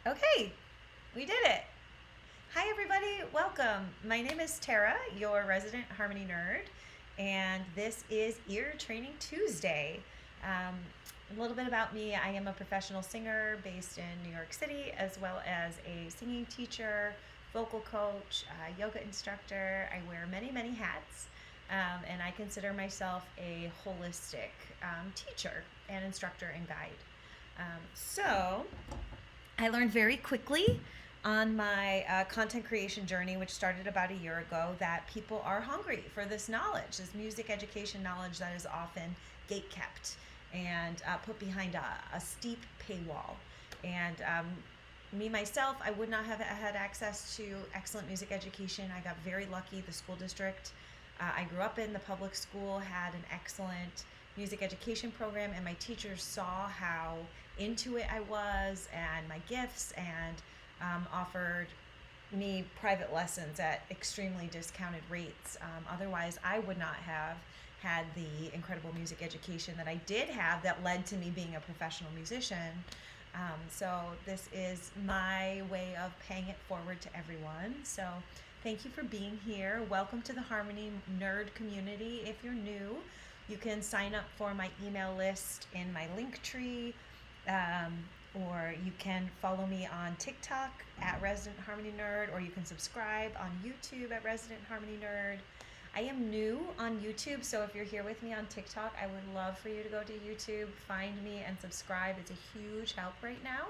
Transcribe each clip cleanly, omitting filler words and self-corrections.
Okay, we did it. Hi, everybody. Welcome. My name is Tara, your resident harmony nerd, and this is Ear Training Tuesday. Um, a little bit about me: I am a professional singer based in New York City, as well as a singing teacher, vocal coach, yoga instructor. I wear many, many hats, and I consider myself a holistic teacher and instructor and guide. So, I learned very quickly on my content creation journey, which started about a year ago, that people are hungry for this knowledge, this music education knowledge that is often gate kept and put behind a steep paywall. And me, myself, I would not have had access to excellent music education. I got very lucky. The school district I grew up in, the public school, had an excellent music education program, and my teachers saw how into it I was and my gifts, and offered me private lessons at extremely discounted rates. Otherwise, I would not have had the incredible music education that I did have that led to me being a professional musician. So this is my way of paying it forward to everyone. So thank you for being here. Welcome to the Harmony Nerd community. If you're new, you can sign up for my email list in my link tree, or you can follow me on TikTok at Resident Harmony Nerd, or you can subscribe on YouTube at Resident Harmony Nerd. I am new on YouTube, so if you're here with me on TikTok, I would love for you to go to YouTube, find me, and subscribe. It's a huge help right now.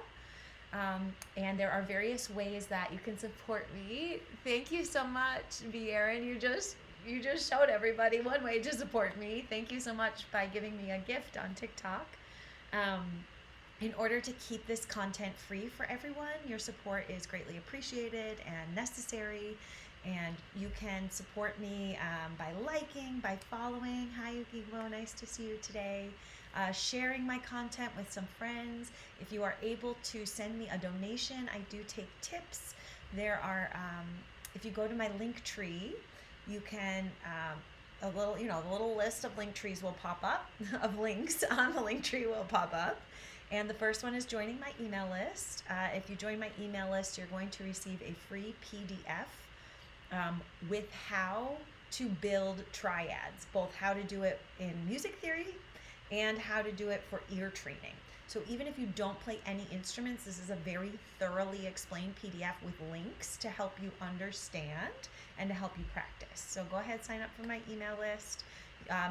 And there are various ways that you can support me. Thank you so much, V. Aaron. You just showed everybody one way to support me. Thank you so much by giving me a gift on TikTok. In order to keep this content free for everyone, your support is greatly appreciated and necessary. And you can support me by liking, by following. Hi, Yukiwo, nice to see you today. Sharing my content with some friends. If you are able to send me a donation, I do take tips. There are, if you go to my link tree, you can, the little list of link trees will pop up, of links on the link tree will pop up. And the first one is joining my email list. If you join my email list, you're going to receive a free PDF with how to build triads, both how to do it in music theory and how to do it for ear training. So even if you don't play any instruments, this is a very thoroughly explained PDF with links to help you understand and to help you practice. So go ahead, sign up for my email list.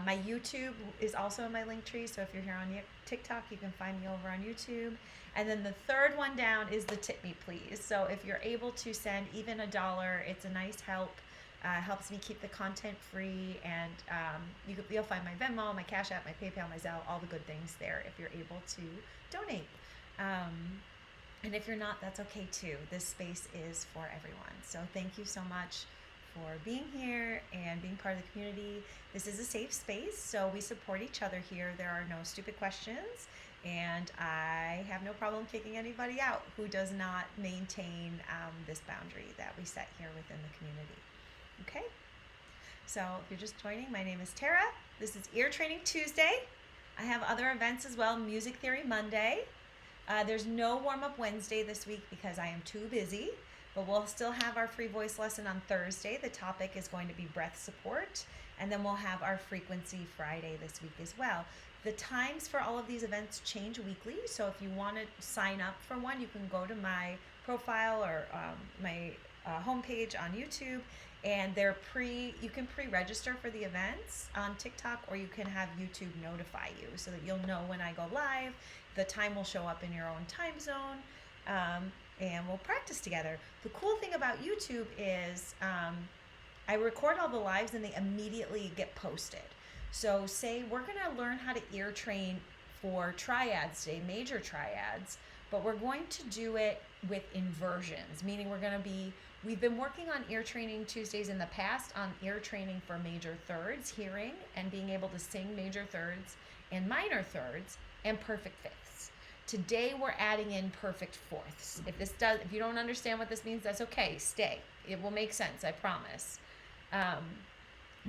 My YouTube is also in my link tree, so if you're here on TikTok, you can find me over on YouTube. And then the third one down is the tip me please. So if you're able to send even $1, it's a nice help. Helps me keep the content free, and you'll find my Venmo, my Cash App, my PayPal, my Zelle, all the good things there if you're able to donate. And if you're not, that's okay too. This space is for everyone. So thank you so much for being here and being part of the community. This is a safe space, so we support each other here. There are no stupid questions, and I have no problem kicking anybody out who does not maintain this boundary that we set here within the community. Okay? So if you're just joining, my name is Tara. This is Ear Training Tuesday. I have other events as well, Music Theory Monday. There's no warm-up Wednesday this week because I am too busy, but we'll still have our free voice lesson on Thursday. The topic is going to be breath support, and then we'll have our frequency Friday this week as well. The times for all of these events change weekly, so if you want to sign up for one, you can go to my profile or my homepage on YouTube, and you can pre-register for the events on TikTok, or you can have YouTube notify you so that you'll know when I go live. The time will show up in your own time zone, and we'll practice together. The cool thing about YouTube is I record all the lives and they immediately get posted. So say we're going to learn how to ear train for triads today, major triads, but we're going to do it with inversions, meaning we've been working on ear training Tuesdays in the past on ear training for major thirds, hearing and being able to sing major thirds and minor thirds and perfect fifths. Today we're adding in perfect fourths. If you don't understand what this means, that's okay. Stay. It will make sense, I promise.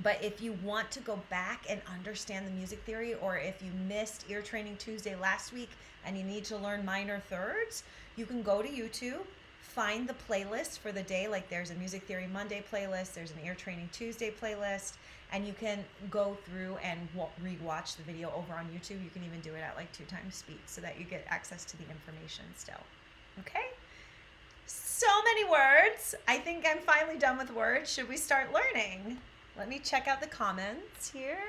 But if you want to go back and understand the music theory, or if you missed Ear Training Tuesday last week and you need to learn minor thirds, you can go to YouTube, find the playlist for the day. Like there's a Music Theory Monday playlist, there's an Ear Training Tuesday playlist, and you can go through and re-watch the video over on YouTube. You can even do it at like 2 times speed so that you get access to the information still. Okay? So many words. I think I'm finally done with words. Should we start learning? Let me check out the comments here.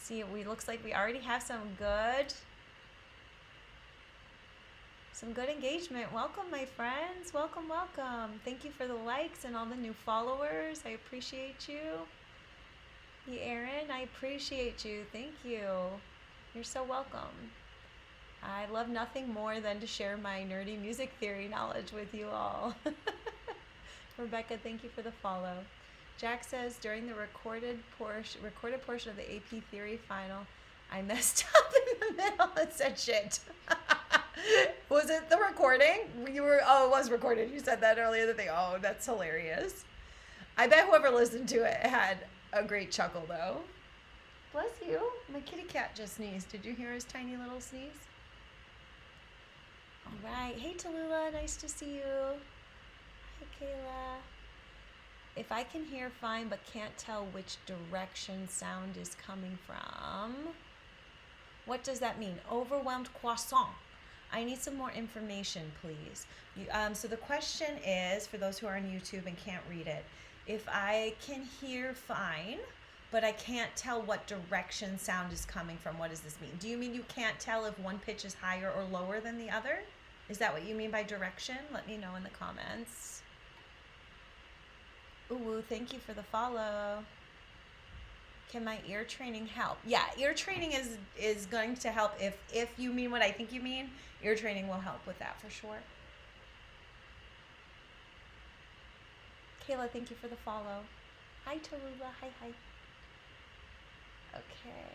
See, looks like we already have some good engagement. Welcome, my friends. Welcome, welcome. Thank you for the likes and all the new followers. I appreciate you. Hey, Erin, I appreciate you. Thank you. You're so welcome. I love nothing more than to share my nerdy music theory knowledge with you all. Rebecca, thank you for the follow. Jack says, during the recorded portion of the AP theory final, I messed up in the middle and said shit. Was it the recording? Oh, it was recorded. You said that earlier. Oh, that's hilarious. I bet whoever listened to it had a great chuckle, though. Bless you. My kitty cat just sneezed. Did you hear his tiny little sneeze? All right. Hey, Tallulah. Nice to see you. Hi, Kayla. If I can hear fine but can't tell which direction sound is coming from, what does that mean? Overwhelmed croissant. I need some more information, please. So the question is, for those who are on YouTube and can't read it, if I can hear fine, but I can't tell what direction sound is coming from, what does this mean? Do you mean you can't tell if one pitch is higher or lower than the other? Is that what you mean by direction? Let me know in the comments. Ooh, thank you for the follow. Can my ear training help? Yeah, ear training is going to help. If you mean what I think you mean, ear training will help with that for sure. Kayla, thank you for the follow. Hi, Tallulah. Hi. Okay.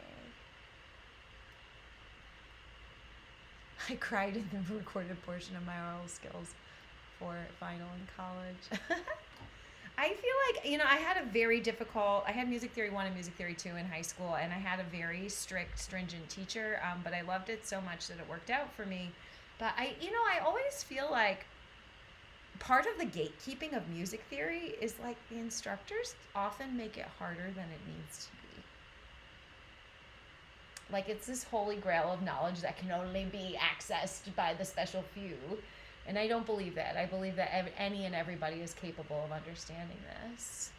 I cried in the recorded portion of my oral skills for final in college. I feel like, I had I had Music Theory 1 and Music Theory 2 in high school, and I had a very strict, stringent teacher, but I loved it so much that it worked out for me. But I always feel like part of the gatekeeping of music theory is like the instructors often make it harder than it needs to be. Like it's this holy grail of knowledge that can only be accessed by the special few. And I don't believe that. I believe that any and everybody is capable of understanding this.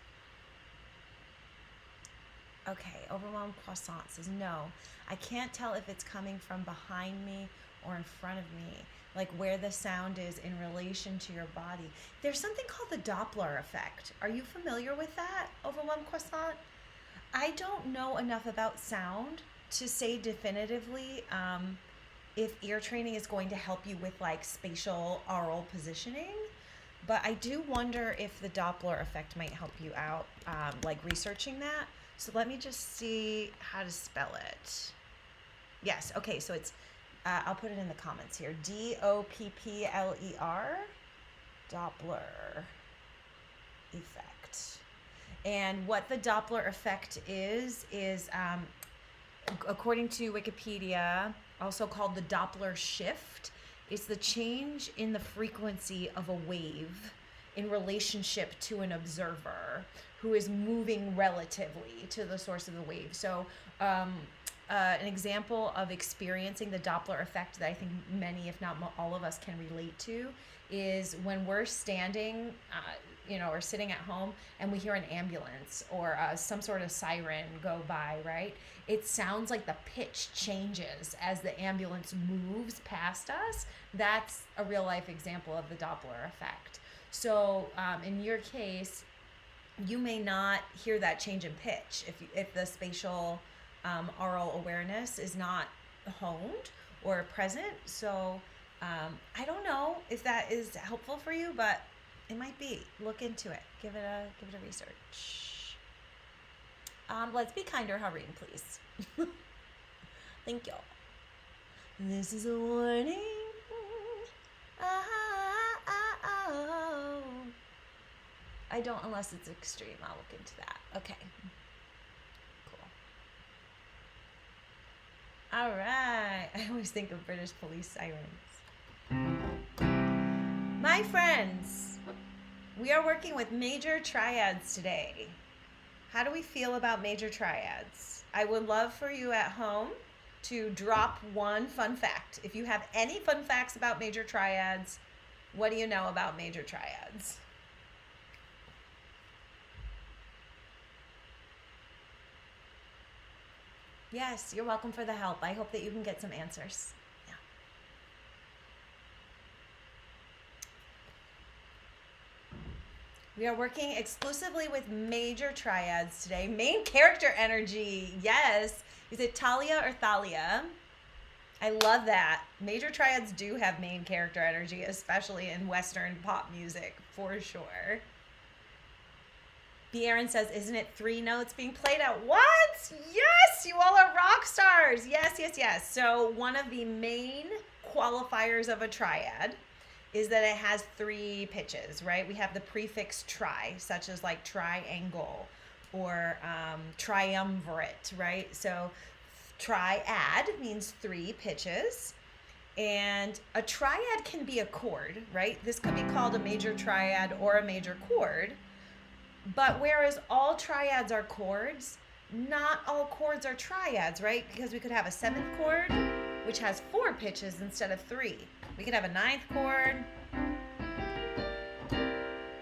Okay, overwhelmed croissant says, no, I can't tell if it's coming from behind me or in front of me, like where the sound is in relation to your body. There's something called the Doppler effect. Are you familiar with that, overwhelmed croissant? I don't know enough about sound to say definitively if ear training is going to help you with like spatial aural positioning, but I do wonder if the Doppler effect might help you out, like researching that. So let me just see how to spell it. Yes, okay, so it's, I'll put it in the comments here, Doppler, Doppler effect. And what the Doppler effect is according to Wikipedia, also called the Doppler shift, is the change in the frequency of a wave in relationship to an observer who is moving relatively to the source of the wave. So an example of experiencing the Doppler effect that I think many, if not all of us, can relate to is when we're standing, or sitting at home and we hear an ambulance or some sort of siren go by, right? It sounds like the pitch changes as the ambulance moves past us. That's a real life example of the Doppler effect. So in your case, you may not hear that change in pitch if the spatial aural awareness is not honed or present. So I don't know if that is helpful for you, but it might be. Look into it. Give it a research. Let's be kinder, Hareen, please. Thank you. This is a warning. I don't unless it's extreme. I'll look into that. Okay. Cool. All right. I always think of British police sirens. My friends, we are working with major triads today. How do we feel about major triads? I would love for you at home to drop one fun fact. If you have any fun facts about major triads, what do you know about major triads? Yes, you're welcome for the help. I hope that you can get some answers. Yeah. We are working exclusively with major triads today. Main character energy. Yes. Is it Talia or Thalia? I love that. Major triads do have main character energy, especially in Western pop music, for sure. B. Aaron says, isn't it 3 notes being played at once? Yes, you all are rock stars. Yes, yes, yes. So one of the main qualifiers of a triad is that it has 3 pitches, right? We have the prefix tri, such as like triangle or triumvirate, right? So triad means 3 pitches. And a triad can be a chord, right? This could be called a major triad or a major chord. But whereas all triads are chords, not all chords are triads, right? Because we could have a 7th chord, which has 4 pitches instead of 3. We could have a 9th chord.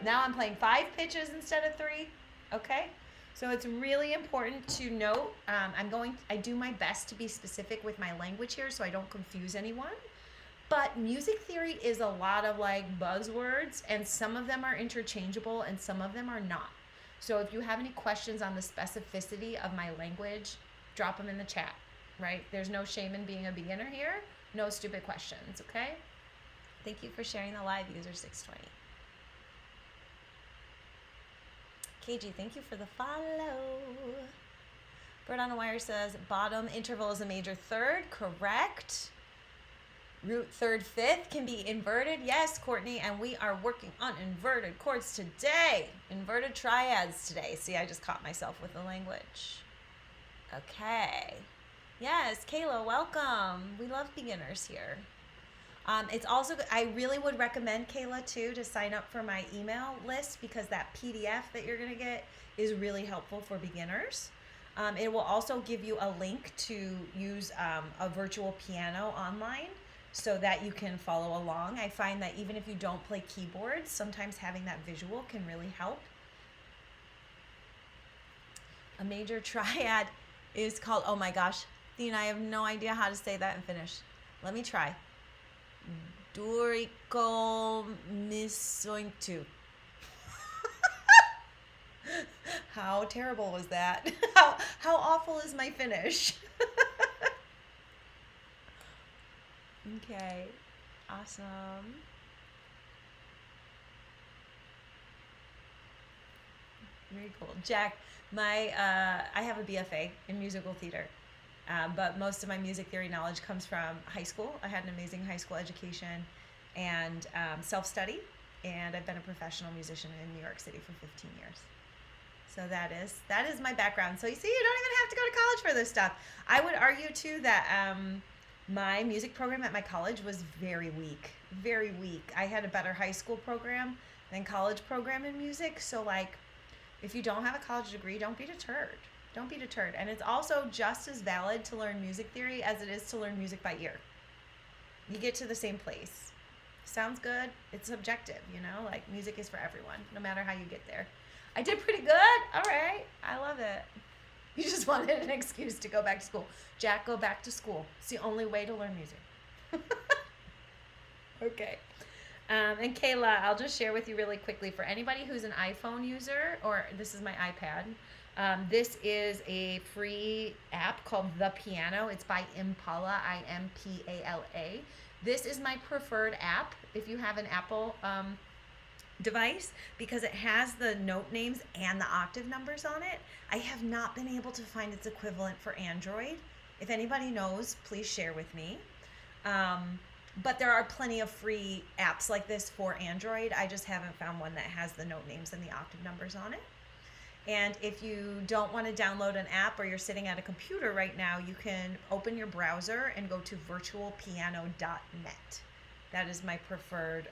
Now I'm playing 5 pitches instead of 3, okay? So it's really important to note, I do my best to be specific with my language here so I don't confuse anyone. But music theory is a lot of like buzzwords, and some of them are interchangeable and some of them are not. So if you have any questions on the specificity of my language, drop them in the chat, right? There's no shame in being a beginner here. No stupid questions, okay? Thank you for sharing the live, user 620. KG, thank you for the follow. Bird on a Wire says bottom interval is a major 3rd, correct. Root 3rd, 5th can be inverted. Yes, Courtney, and we are working on inverted chords today. Inverted triads today. See, I just caught myself with the language. Okay. Yes, Kayla, welcome. We love beginners here. It's also, I really would recommend, Kayla, too, to sign up for my email list because that PDF that you're going to get is really helpful for beginners. It will also give you a link to use a virtual piano online so that you can follow along. I find that even if you don't play keyboards, sometimes having that visual can really help. A major triad is called, oh my gosh, Thena, I have no idea how to say that and finish. Let me try. Dorico misointu. How terrible was that? How awful is my Finnish? Okay, awesome. Very cool. Jack, I have a BFA in musical theater. But most of my music theory knowledge comes from high school. I had an amazing high school education and self-study, and I've been a professional musician in New York City for 15 years. So that is my background. So you see, you don't even have to go to college for this stuff. I would argue too that my music program at my college was very weak, very weak. I had a better high school program than college program in music. So like, if you don't have a college degree, don't be deterred. Don't be deterred. And it's also just as valid to learn music theory as it is to learn music by ear. You get to the same place. Sounds good? It's subjective, you know? Like, music is for everyone, no matter how you get there. I did pretty good. All right. I love it. You just wanted an excuse to go back to school. Jack, go back to school. It's the only way to learn music. Okay. And Kayla, I'll just share with you really quickly for anybody who's an iPhone user, or this is my iPad. This is a free app called The Piano. It's by Impala, Impala. This is my preferred app if you have an Apple device because it has the note names and the octave numbers on it. I have not been able to find its equivalent for Android. If anybody knows, please share with me. But there are plenty of free apps like this for Android. I just haven't found one that has the note names and the octave numbers on it. And if you don't want to download an app or you're sitting at a computer right now, you can open your browser and go to virtualpiano.net. That is my preferred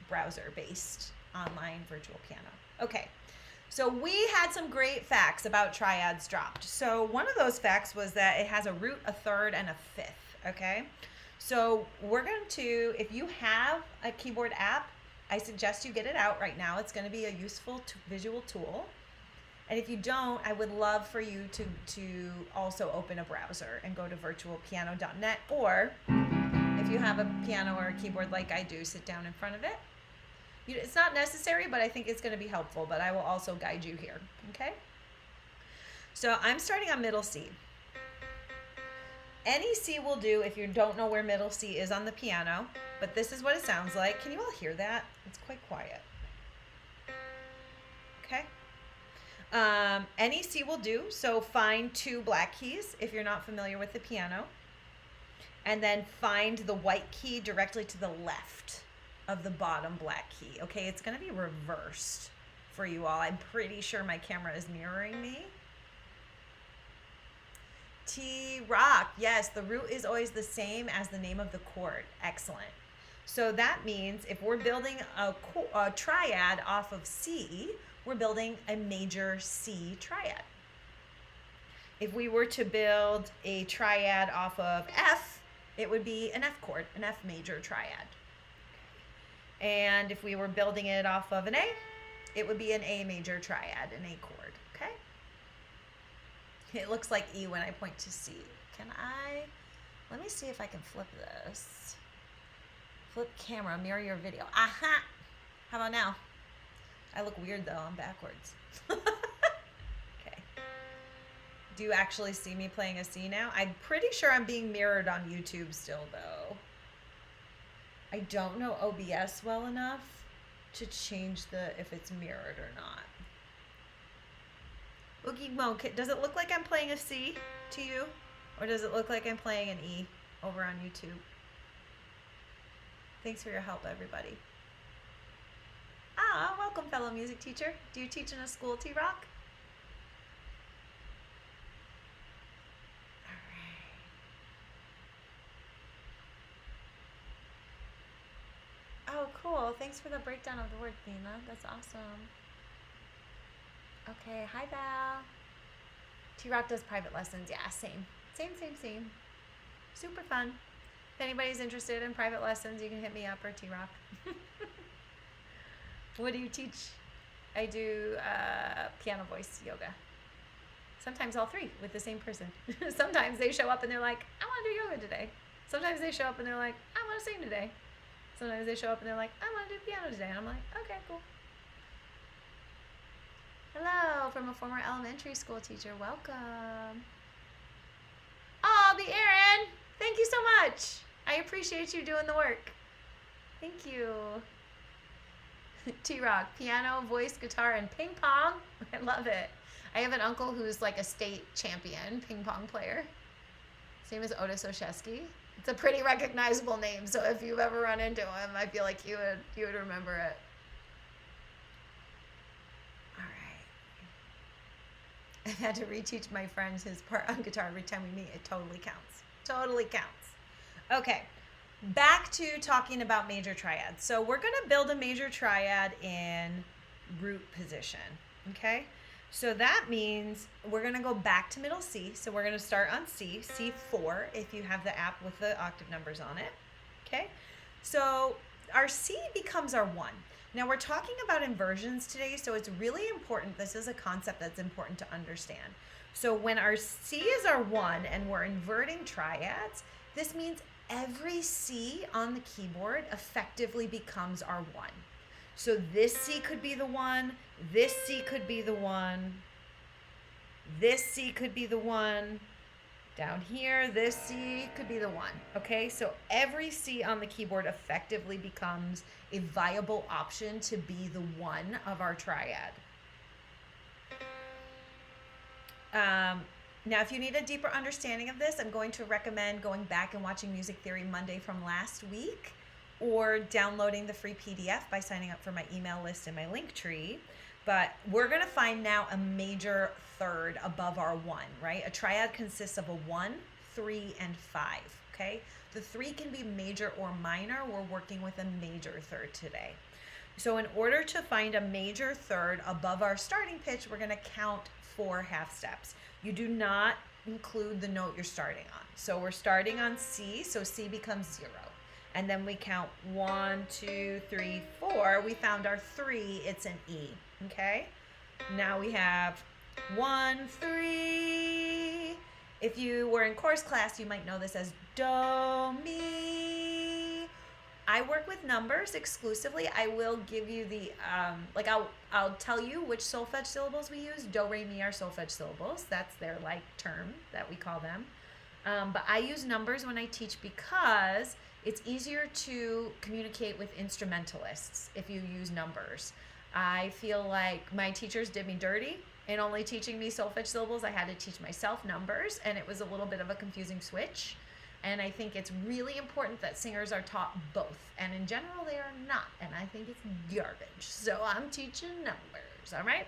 browser-based online virtual piano. Okay, so we had some great facts about triads dropped. So one of those facts was that it has a root, a third, and a fifth, okay? So we're going to, if you have a keyboard app, I suggest you get it out right now. It's going to be a useful visual tool. And if you don't, I would love for you to also open a browser and go to virtualpiano.net, or if you have a piano or a keyboard like I do, sit down in front of it. It's not necessary, but I think it's going to be helpful, but I will also guide you here, okay? So I'm starting on middle C. Any C will do if you don't know where middle C is on the piano, but this is what it sounds like. Can you all hear that? It's quite quiet. Okay. Any C will do, so find two black keys if you're not familiar with the piano, and then find the white key directly to the left of the bottom black key. Okay, it's going to be reversed for you all. I'm pretty sure my camera is mirroring me. T-Rock, yes, the root is always the same as the name of the chord. Excellent. So that means if we're building a triad off of C, we're building a major C triad. If we were to build a triad off of F, it would be an F chord, an F major triad. And if we were building it off of an A, it would be an A major triad, an A chord, okay? It looks like E when I point to C. Let me see if I can flip this. Flip camera, mirror your video. Aha! How about now? I look weird though, I'm backwards. Okay. Do you actually see me playing a C now? I'm pretty sure I'm being mirrored on YouTube still though. I don't know OBS well enough to change if it's mirrored or not. Oogie Mo, does it look like I'm playing a C to you? Or does it look like I'm playing an E over on YouTube? Thanks for your help, everybody. Ah, welcome, fellow music teacher. Do you teach in a school, T-Rock? Oh, cool. Thanks for the breakdown of the word, Thina. That's awesome. Okay, hi, Val. T-Rock does private lessons. Yeah, same. Same. Super fun. If anybody's interested in private lessons, you can hit me up or T-Rock. What do you teach? I do piano voice yoga. Sometimes all three with the same person. Sometimes they show up and they're like, I want to do yoga today. Sometimes they show up and they're like, I want to sing today. Sometimes they show up and they're like, I want to do piano today. And I'm like, okay, cool. Hello, from a former elementary school teacher. Welcome. Oh, the Aaron. Thank you so much. I appreciate you doing the work. Thank you. T-Rock, piano, voice, guitar, and ping pong. I love it. I have an uncle who's like a state champion ping pong player. His name is Otis Oshesky. It's a pretty recognizable name, so if you've ever run into him, I feel like you would remember it. All right. I've had to reteach my friends his part on guitar every time we meet. It totally counts. Totally counts. Okay, back to talking about major triads. So we're going to build a major triad in root position, okay? So that means we're going to go back to middle C. So we're going to start on C, C4, if you have the app with the octave numbers on it, okay? So our C becomes our 1. Now we're talking about inversions today, so it's really important. This is a concept that's important to understand. So when our C is our 1 and we're inverting triads, this means every C on the keyboard effectively becomes our 1. So this C could be the 1, this C could be the 1, this C could be the 1, down here, this C could be the 1, okay? So every C on the keyboard effectively becomes a viable option to be the 1 of our triad. Now, if you need a deeper understanding of this, I'm going to recommend going back and watching Music Theory Monday from last week, or downloading the free PDF by signing up for my email list in my link tree. But we're going to find now a major third above our 1, right? A triad consists of a 1, 3, and 5, okay? The 3 can be major or minor. We're working with a major third today. So in order to find a major third above our starting pitch, we're going to count 4 half steps. You do not include the note you're starting on. So we're starting on C, so C becomes 0. And then we count 1, 2, 3, 4. We found our 3, it's an E, okay? Now we have 1, 3. If you were in chorus class, you might know this as do, mi. I work with numbers exclusively. I will give you the, I'll tell you which solfege syllables we use. Do, re, mi are solfege syllables. That's their term that we call them. But I use numbers when I teach because it's easier to communicate with instrumentalists if you use numbers. I feel like my teachers did me dirty in only teaching me solfege syllables. I had to teach myself numbers, and it was a little bit of a confusing switch. And I think it's really important that singers are taught both. And in general, they are not. And I think it's garbage. So I'm teaching numbers, all right?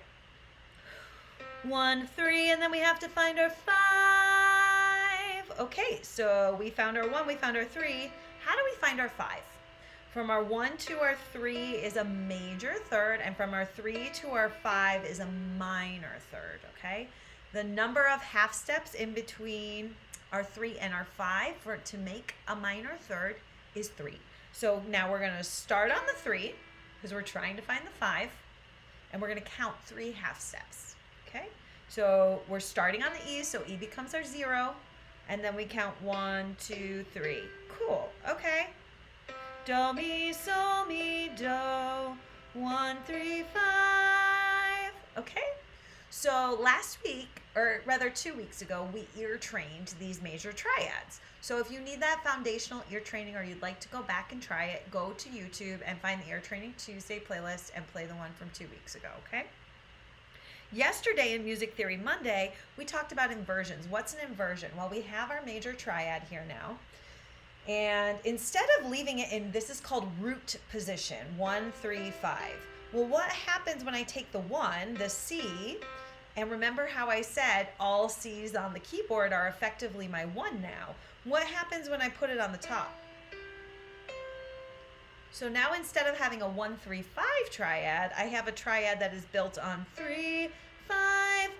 1, 3, and then we have to find our 5. Okay, so we found our 1, we found our 3. How do we find our 5? From our 1 to our 3 is a major third, and from our 3 to our 5 is a minor third, okay? The number of half steps in between our 3 and our 5 for it to make a minor third is 3. So now we're going to start on the 3 because we're trying to find the 5, and we're going to count 3 half steps, okay? So we're starting on the E, so E becomes our 0, and then we count 1, 2, 3. Cool, okay. Do, mi, sol, mi, do, 1, 3, 5. Okay, so last week, or rather 2 weeks ago, we ear trained these major triads. So if you need that foundational ear training, or you'd like to go back and try it, go to YouTube and find the Ear Training Tuesday playlist and play the one from 2 weeks ago, okay? Yesterday in Music Theory Monday, we talked about inversions. What's an inversion? Well, we have our major triad here now. And instead of leaving it in, this is called root position, 1, 3, 5. Well, what happens when I take the 1, the C, and remember how I said all C's on the keyboard are effectively my 1 now. What happens when I put it on the top? So now instead of having a 1, 3, 5 triad, I have a triad that is built on 3, 5, 1.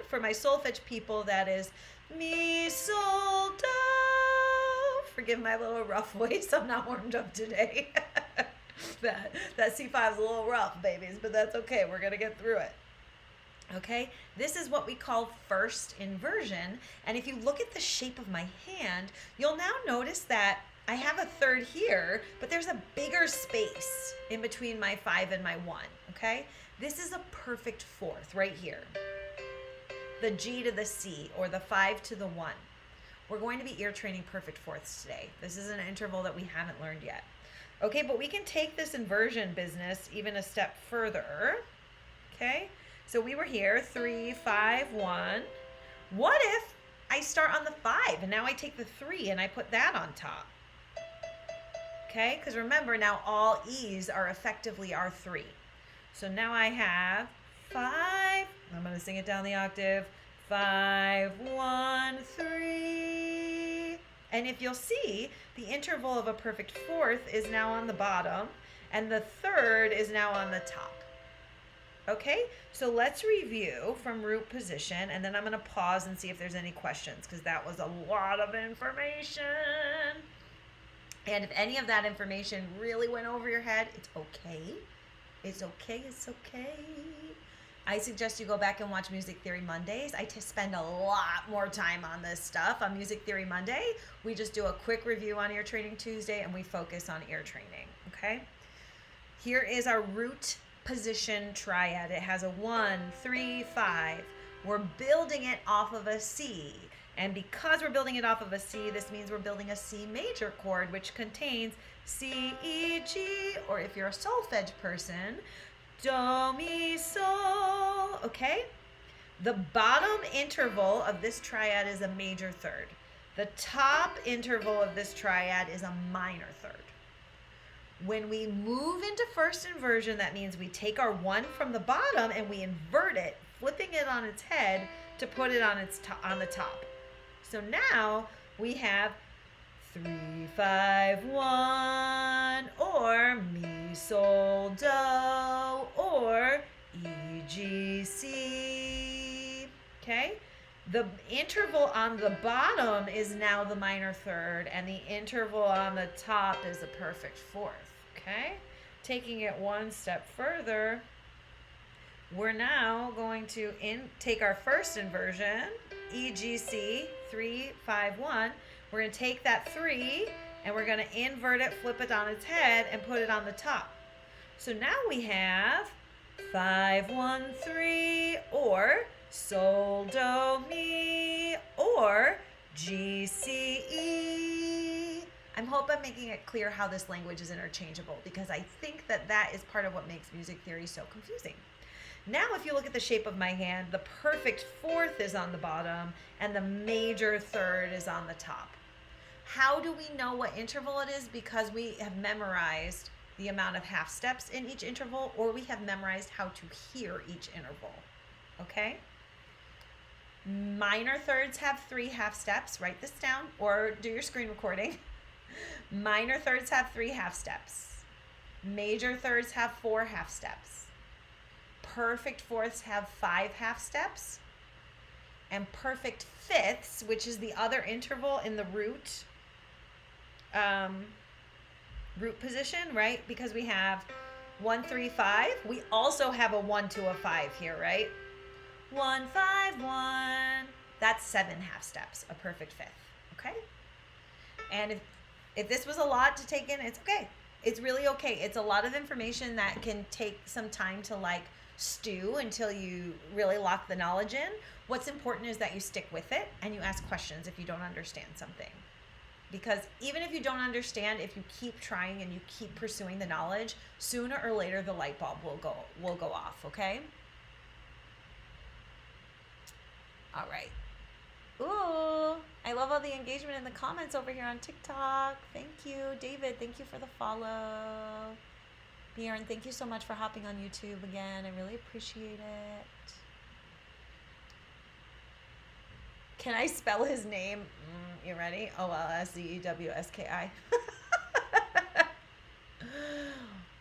For my solfege people, that is mi, sol, do. Forgive my little rough voice. I'm not warmed up today. that C5 is a little rough, babies, but that's okay. We're going to get through it. Okay, this is what we call first inversion. And if you look at the shape of my hand, you'll now notice that I have a third here, but there's a bigger space in between my 5 and my 1, okay? This is a perfect fourth right here. The G to the C, or the 5 to the 1. We're going to be ear training perfect fourths today. This is an interval that we haven't learned yet. Okay, but we can take this inversion business even a step further, okay? So we were here, 3, 5, 1. What if I start on the 5 and now I take the 3 and I put that on top? Okay, because remember now all E's are effectively our 3. So now I have 5, I'm going to sing it down the octave, 5, 1, 3. And if you'll see, the interval of a perfect fourth is now on the bottom and the third is now on the top. Okay, so let's review from root position, and then I'm going to pause and see if there's any questions, because that was a lot of information. And if any of that information really went over your head, it's okay. It's okay, it's okay. I suggest you go back and watch Music Theory Mondays. I spend a lot more time on this stuff. On Music Theory Monday, we just do a quick review on Ear Training Tuesday, and we focus on ear training, okay? Here is our root position triad. It has a 1, 3, 5. We're building it off of a C. And because we're building it off of a C, this means we're building a C major chord, which contains C, E, G, or if you're a solfege person, do, mi, sol, okay? The bottom interval of this triad is a major third. The top interval of this triad is a minor third. When we move into first inversion, that means we take our 1 from the bottom and we invert it, flipping it on its head to put it on the top. So now we have 3, 5, 1, or mi, sol, do, or E, G, C. Okay? The interval on the bottom is now the minor third, and the interval on the top is the perfect fourth. Okay? Taking it one step further, we're now going to take our first inversion, E, G, C, 3, 5, 1. We're going to take that 3, and we're going to invert it, flip it on its head, and put it on the top. So now we have 5, 1, 3, or sol, do, mi, or G, C, E. I hope I'm making it clear how this language is interchangeable, because I think that is part of what makes music theory so confusing. Now, if you look at the shape of my hand, the perfect fourth is on the bottom, and the major third is on the top. How do we know what interval it is? Because we have memorized the amount of half steps in each interval, or we have memorized how to hear each interval. Okay? Minor thirds have 3 half steps. Write this down or do your screen recording. Minor thirds have 3 half steps. Major thirds have 4 half steps. Perfect fourths have 5 half steps. And perfect fifths, which is the other interval in the root position, right? Because we have 1, 3, 5. We also have a 1 to a 5 here, right? 1, 5, 1. That's 7 half steps, a perfect fifth, okay? And if this was a lot to take in, it's okay. It's really okay. It's a lot of information that can take some time to like stew until you really lock the knowledge in. What's important is that you stick with it and you ask questions if you don't understand something. Because even if you don't understand, if you keep trying and you keep pursuing the knowledge, sooner or later the light bulb will go off, okay? All right. Ooh, I love all the engagement in the comments over here on TikTok. Thank you. David, thank you for the follow. Bjorn, thank you so much for hopping on YouTube again. I really appreciate it. Can I spell his name? You ready? Olszewski.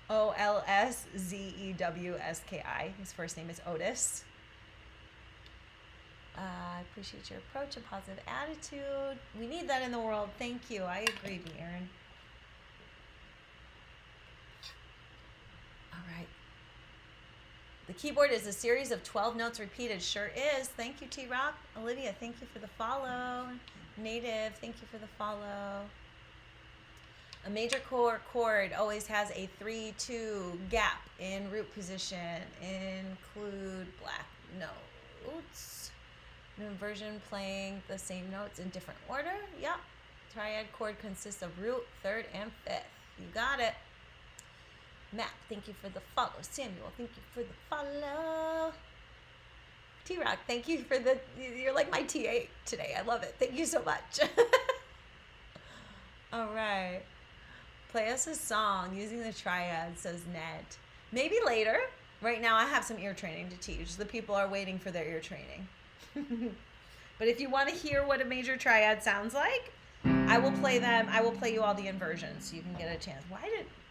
Olszewski. His first name is Otis. I appreciate your approach and positive attitude. We need that in the world. Thank you. I agree, Aaron. All right. The keyboard is a series of 12 notes repeated. Sure is. Thank you, T-Rock. Olivia, thank you for the follow. Native, thank you for the follow. A major chord always has a 3-2 gap in root position. Include black notes. An inversion playing the same notes in different order. Yep. Triad chord consists of root, third, and fifth. You got it. Matt, thank you for the follow. Samuel, thank you for the follow. T-Rock, thank you for the, you're like my TA today. I love it. Thank you so much. All right. Play us a song using the triad, says Ned. Maybe later. Right now I have some ear training to teach. The people are waiting for their ear training. But if you want to hear what a major triad sounds like, I will play them. I will play you all the inversions so you can get a chance.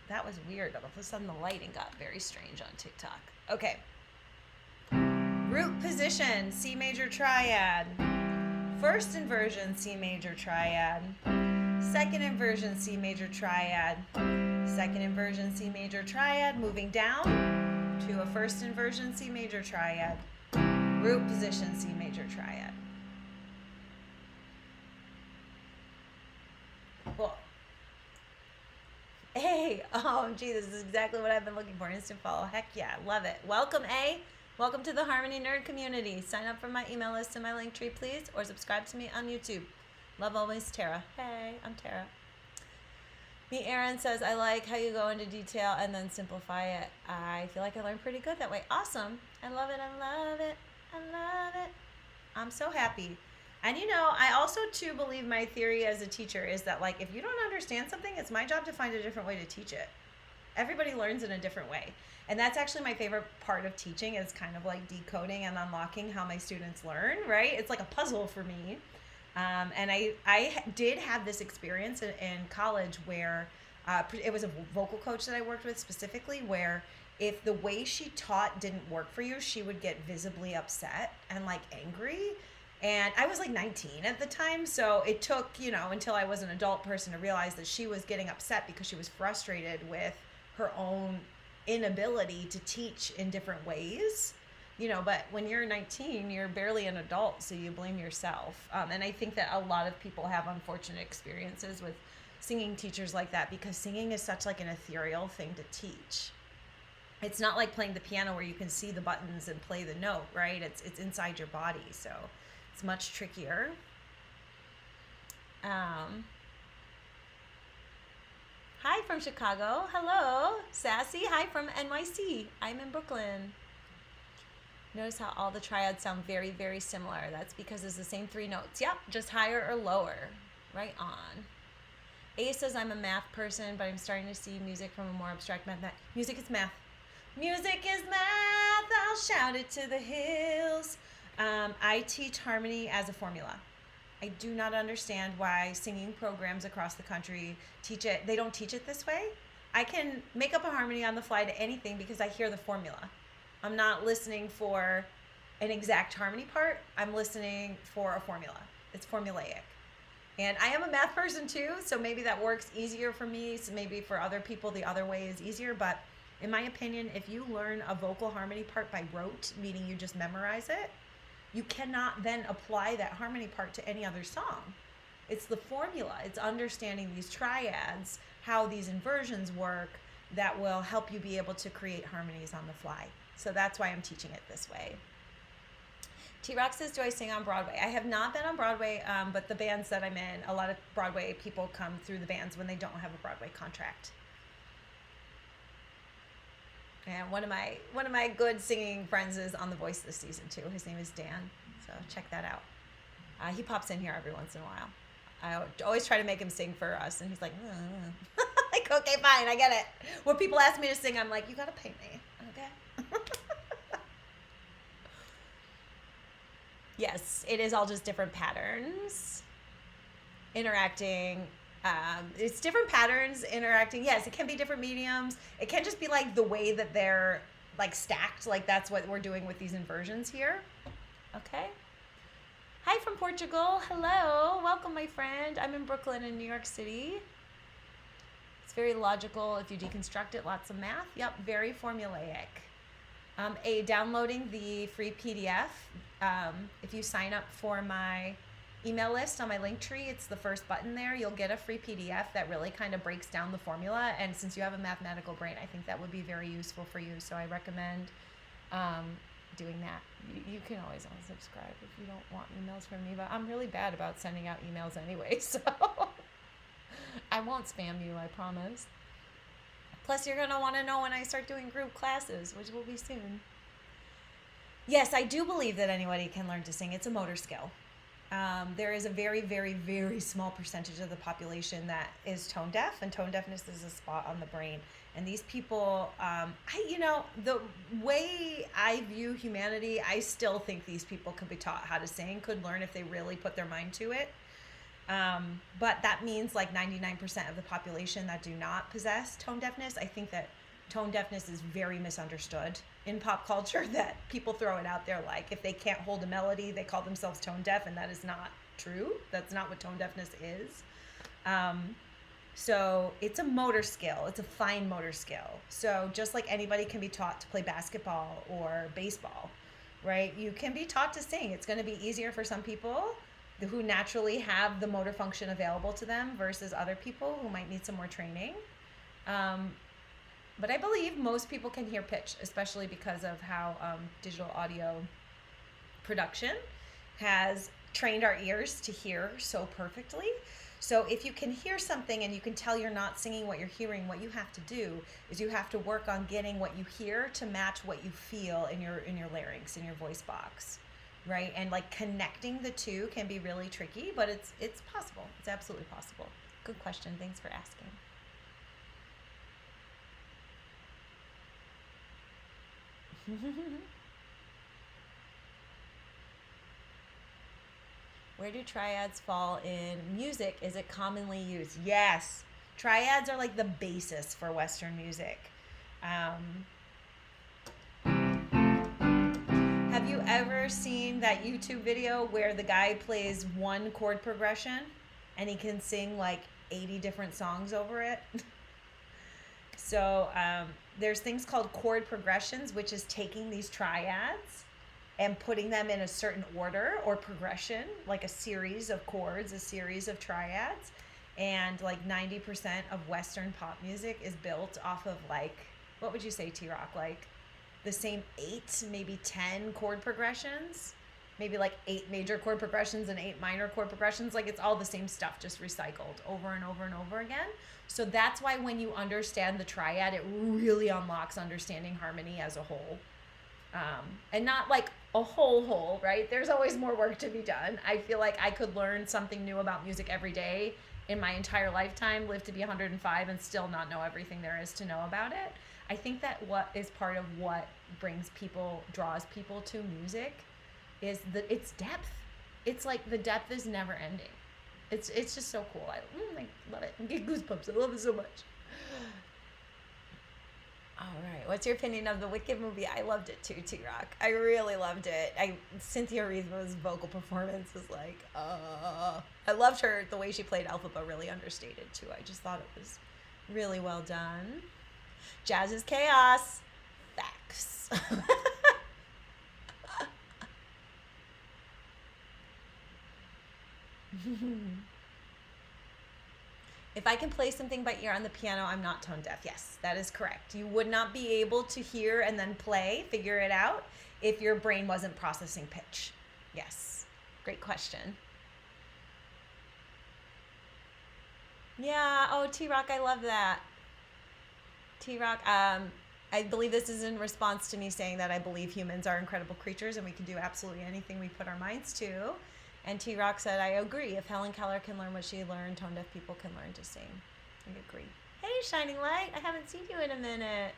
That was weird. All of a sudden the lighting got very strange on TikTok. Okay. Root position, C major triad. First inversion, C major triad. Second inversion, C major triad. Second inversion, C major triad. Moving down to a first inversion, C major triad. Root position, C major triad. Cool. Hey, OMG, this is exactly what I've been looking for. Instant follow. Heck yeah, love it. Welcome, A. Welcome to the Harmony Nerd community. Sign up for my email list in my link tree, please, or subscribe to me on YouTube. Love always, Tara. Hey, I'm Tara. Me, Aaron says, I like how you go into detail and then simplify it. I feel like I learned pretty good that way. Awesome. I love it. I love it. I love it. I'm so happy. And I also too believe my theory as a teacher is that like if you don't understand something, it's my job to find a different way to teach it. Everybody learns in a different way. And that's actually my favorite part of teaching is kind of like decoding and unlocking how my students learn, right? It's like a puzzle for me. And I did have this experience in college where it was a vocal coach that I worked with specifically where if the way she taught didn't work for you, she would get visibly upset and like angry. And I was like 19 at the time, so it took, until I was an adult person to realize that she was getting upset because she was frustrated with her own inability to teach in different ways. But when you're 19, you're barely an adult, so you blame yourself. And I think that a lot of people have unfortunate experiences with singing teachers like that because singing is such like an ethereal thing to teach. It's not like playing the piano where you can see the buttons and play the note, right? It's inside your body, so it's much trickier. Hi from Chicago. Hello, Sassy. Hi from NYC. I'm in Brooklyn. Notice how all the triads sound very, very similar. That's because it's the same three notes. Yep, just higher or lower. Right on. A says I'm a math person, but I'm starting to see music from a more abstract math. Music is math. Music is math. I'll shout it to the hills. I teach harmony as a formula. I do not understand why singing programs across the country teach it. They don't teach it this way. I can make up a harmony on the fly to anything because I hear the formula. I'm not listening for an exact harmony part. I'm listening for a formula. It's formulaic. And I am a math person too, so maybe that works easier for me. So maybe for other people, the other way is easier. But in my opinion, if you learn a vocal harmony part by rote, meaning you just memorize it, you cannot then apply that harmony part to any other song. It's the formula. It's understanding these triads, how these inversions work, that will help you be able to create harmonies on the fly. So that's why I'm teaching it this way. T-Rock says, do I sing on Broadway? I have not been on Broadway, but the bands that I'm in, a lot of Broadway people come through the bands when they don't have a Broadway contract. And one of my good singing friends is on The Voice this season too. His name is Dan, so check that out. He pops in here every once in a while. I always try to make him sing for us, and he's like, like, okay, fine, I get it. When people ask me to sing, I'm like, you gotta pay me, okay? Yes, it is all just different patterns interacting. It's different patterns interacting. Yes, it can be different mediums. It can just be like the way that they're like stacked. Like that's what we're doing with these inversions here. Okay. Hi from Portugal. Hello. Welcome, my friend. I'm in Brooklyn in New York City. It's very logical if you deconstruct it. Lots of math. Yep, very formulaic. Downloading the free PDF. If you sign up for my email list on my link tree, it's the first button there. You'll get a free PDF that really kind of breaks down the formula. And since you have a mathematical brain, I think that would be very useful for you. So I recommend doing that. You can always unsubscribe if you don't want emails from me, but I'm really bad about sending out emails anyway, so I won't spam you, I promise. Plus, you're going to want to know when I start doing group classes, which will be soon. Yes, I do believe that anybody can learn to sing. It's a motor skill. There is a very, very, very small percentage of the population that is tone deaf, and tone deafness is a spot on the brain. And these people, the way I view humanity, I still think these people could be taught how to sing, could learn if they really put their mind to it. But that means like 99% of the population that do not possess tone deafness. I think that tone deafness is very misunderstood in pop culture, that people throw it out there like if they can't hold a melody, they call themselves tone deaf, and that is not true. That's not what tone deafness is. So it's a motor skill. It's a fine motor skill. So just like anybody can be taught to play basketball or baseball, right? You can be taught to sing. It's going to be easier for some people who naturally have the motor function available to them versus other people who might need some more training. But I believe most people can hear pitch, especially because of how digital audio production has trained our ears to hear so perfectly. So if you can hear something and you can tell you're not singing what you're hearing, what you have to do is you have to work on getting what you hear to match what you feel in your larynx, in your voice box. right? And like connecting the two can be really tricky, but it's possible. It's absolutely possible. Good question. Thanks for asking. Where do triads fall in music? Is it commonly used? Yes. Triads are like the basis for Western music. Um, have you ever seen that YouTube video where the guy plays one chord progression and he can sing like 80 different songs over it? So there's things called chord progressions, which is taking these triads and putting them in a certain order or progression, like a series of chords, a series of triads. And like 90% of Western pop music is built off of like, what would you say, T-Rock? Like the same 8, maybe 10 chord progressions, maybe like 8 major chord progressions and 8 minor chord progressions. Like it's all the same stuff, just recycled over and over and over again. So that's why when you understand the triad, it really unlocks understanding harmony as a whole. And not like a whole, right? There's always more work to be done. I feel like I could learn something new about music every day in my entire lifetime, live to be 105 and still not know everything there is to know about it. I think that what is part of what draws people to music is its depth. It's like the depth is never ending. It's just so cool. I love it. I get goosebumps. I love it so much. All right. What's your opinion of the Wicked movie? I loved it too, T-Rock. I really loved it. Cynthia Erivo's vocal performance was like, I loved her, the way she played Elphaba, really understated too. I just thought it was really well done. Jazz is chaos. Facts. If I can play something by ear on the piano, I'm not tone deaf. Yes, that is correct. You would not be able to hear and then figure it out, if your brain wasn't processing pitch. Yes, great question. Yeah, oh, T-Rock, I love that. T-Rock, I believe this is in response to me saying that I believe humans are incredible creatures and we can do absolutely anything we put our minds to. And T-Rock said, I agree. If Helen Keller can learn what she learned, tone deaf people can learn to sing. I agree. Hey, Shining Light. I haven't seen you in a minute.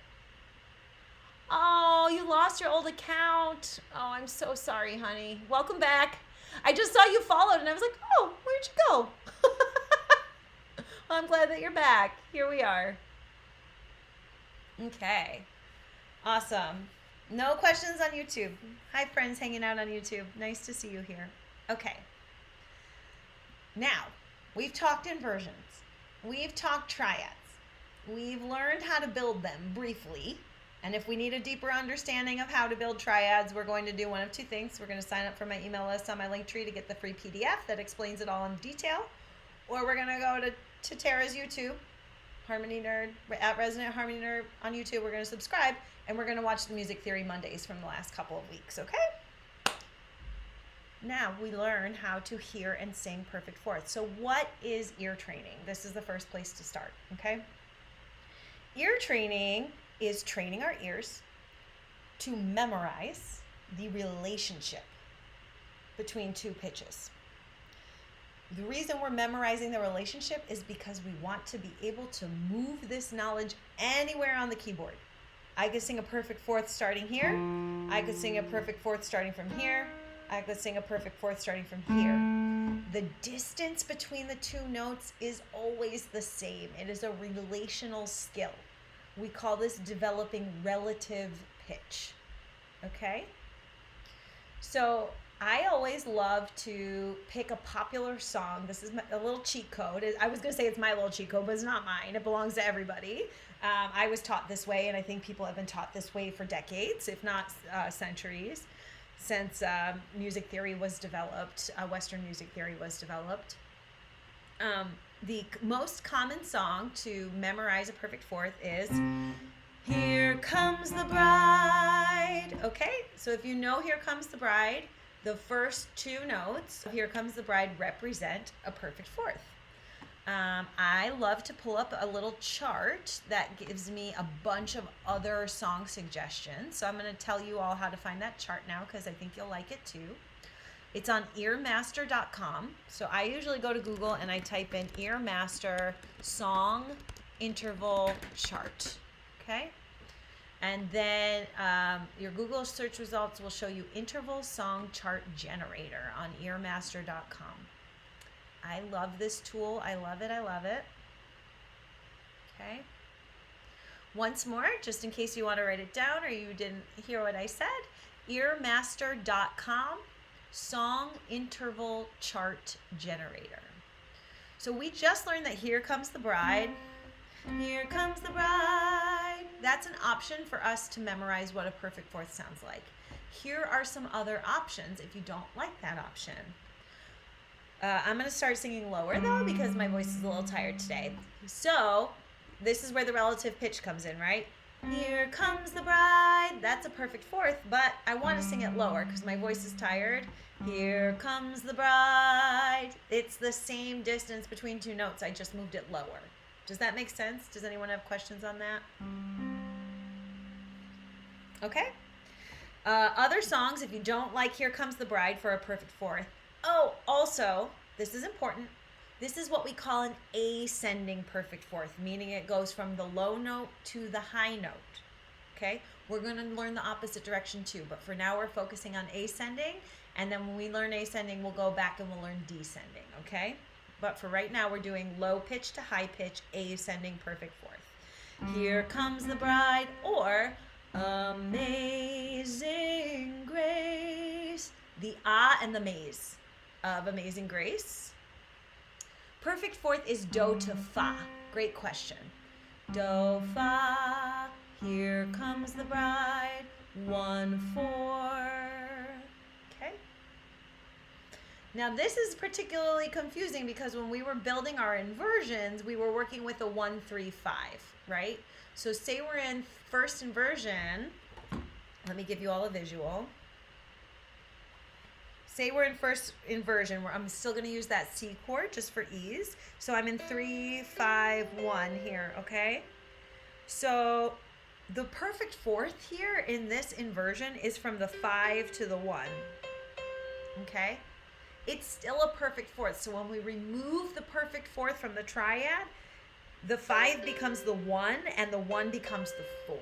Oh, you lost your old account. Oh, I'm so sorry, honey. Welcome back. I just saw you followed and I was like, oh, where'd you go? Well, I'm glad that you're back. Here we are. Okay. Awesome. No questions on YouTube. Hi, friends hanging out on YouTube. Nice to see you here. Okay. Now, we've talked inversions. We've talked triads. We've learned how to build them briefly. And if we need a deeper understanding of how to build triads, we're going to do one of two things. We're going to sign up for my email list on my Linktree to get the free PDF that explains it all in detail. Or we're going to go to Tara's YouTube, Harmony Nerd, at Resident Harmony Nerd on YouTube. We're going to subscribe, and we're going to watch the Music Theory Mondays from the last couple of weeks, okay? Now we learn how to hear and sing perfect fourths. So what is ear training? This is the first place to start, okay? Ear training is training our ears to memorize the relationship between two pitches. The reason we're memorizing the relationship is because we want to be able to move this knowledge anywhere on the keyboard. I could sing a perfect fourth starting here. I could sing a perfect fourth starting from here. I could sing a perfect fourth starting from here. The distance between the two notes is always the same. It is a relational skill. We call this developing relative pitch. Okay? So I always love to pick a popular song. This is a little cheat code. I was going to say it's my little cheat code, but it's not mine. It belongs to everybody. I was taught this way, and I think people have been taught this way for decades, if not centuries, since music theory was developed, Western music theory was developed. The most common song to memorize a perfect fourth is Here Comes the Bride. Okay, so if you know Here Comes the Bride, the first two notes of Here Comes the Bride represent a perfect fourth. I love to pull up a little chart that gives me a bunch of other song suggestions. So I'm going to tell you all how to find that chart now because I think you'll like it too. It's on earmaster.com. So I usually go to Google and I type in Earmaster song interval chart. Okay? And then your Google search results will show you interval song chart generator on earmaster.com. I love this tool. I love it. I love it. Okay. Once more, just in case you want to write it down or you didn't hear what I said, earmaster.com song interval chart generator. So we just learned that Here Comes the Bride. Here comes the bride. That's an option for us to memorize what a perfect fourth sounds like. Here are some other options if you don't like that option. I'm going to start singing lower though because my voice is a little tired today. So this is where the relative pitch comes in, right? Here comes the bride. That's a perfect fourth, but I want to sing it lower because my voice is tired. Here comes the bride. It's the same distance between two notes. I just moved it lower. Does that make sense? Does anyone have questions on that? Okay. Other songs, if you don't like Here Comes the Bride for a perfect fourth. Oh, also, this is important. This is what we call an ascending perfect fourth, meaning it goes from the low note to the high note. Okay? We're going to learn the opposite direction too, but for now we're focusing on ascending, and then when we learn ascending, we'll go back and we'll learn descending, okay? But for right now, we're doing low pitch to high pitch, ascending perfect fourth. Here comes the bride, or Amazing Grace. The ah and the maze of Amazing Grace. Perfect fourth is do to fa. Great question. Do, fa, here comes the bride, 1, 4. Okay. Now this is particularly confusing because when we were building our inversions, we were working with a 1, 3, 5, right? So say we're in first inversion. Let me give you all a visual. Say we're in first inversion, where I'm still going to use that C chord just for ease. So I'm in 3, 5, 1 here, okay? So the perfect fourth here in this inversion is from the 5 to the 1, okay? It's still a perfect fourth. So when we remove the perfect fourth from the triad, the 5 becomes the 1 and the 1 becomes the 4.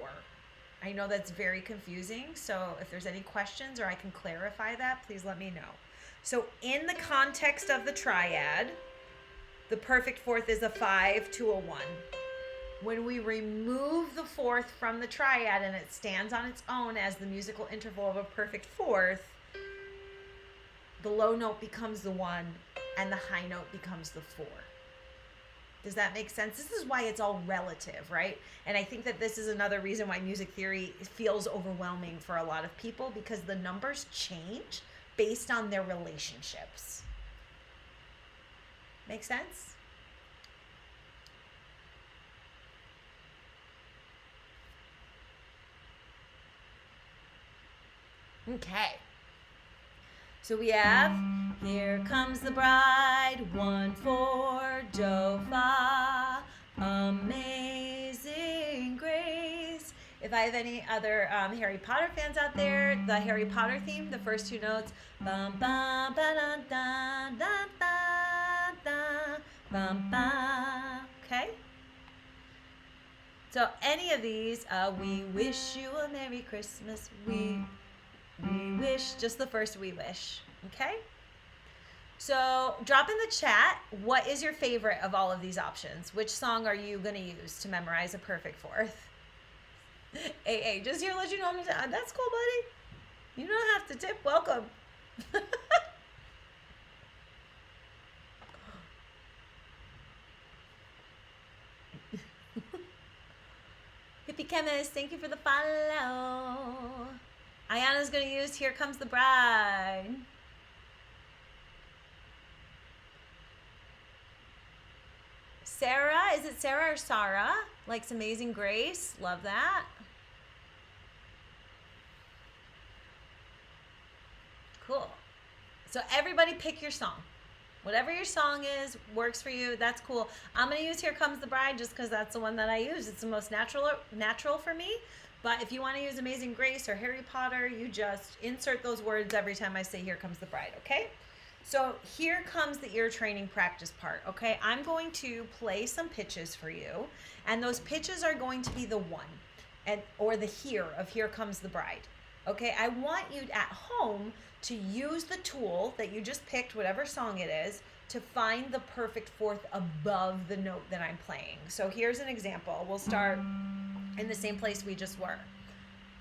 I know that's very confusing, so if there's any questions or I can clarify that, please let me know. So in the context of the triad, the perfect fourth is a 5 to a 1. When we remove the fourth from the triad and it stands on its own as the musical interval of a perfect fourth, the low note becomes the 1 and the high note becomes the 4. Does that make sense? This is why it's all relative, right? And I think that this is another reason why music theory feels overwhelming for a lot of people, because the numbers change based on their relationships. Make sense? Okay. So we have, here comes the bride, 1, 4, do, fa, Amazing Grace. If I have any other Harry Potter fans out there, the Harry Potter theme, the first two notes, bum, bum, ba, da, da, da, da, da, bum, bum, okay? So any of these, we wish you a Merry Christmas, we wish, just the first we wish, okay? So drop in the chat, what is your favorite of all of these options? Which song are you going to use to memorize a perfect fourth? AA, just here to let you know, that's cool, buddy. You don't have to tip, welcome. Hippie Chemist, thank you for the follow. Ayana's going to use Here Comes the Bride. Sarah, is it Sarah or Sarah? Likes Amazing Grace. Love that. Cool. So everybody pick your song. Whatever your song is, works for you, that's cool. I'm going to use Here Comes the Bride just because that's the one that I use. It's the most natural for me. But if you want to use Amazing Grace or Harry Potter, you just insert those words every time I say Here Comes the Bride, okay? So here comes the ear training practice part, okay? I'm going to play some pitches for you, and those pitches are going to be the one, or the here of Here Comes the Bride, okay? I want you at home to use the tool that you just picked, whatever song it is, to find the perfect fourth above the note that I'm playing. So here's an example. We'll start in the same place we just were,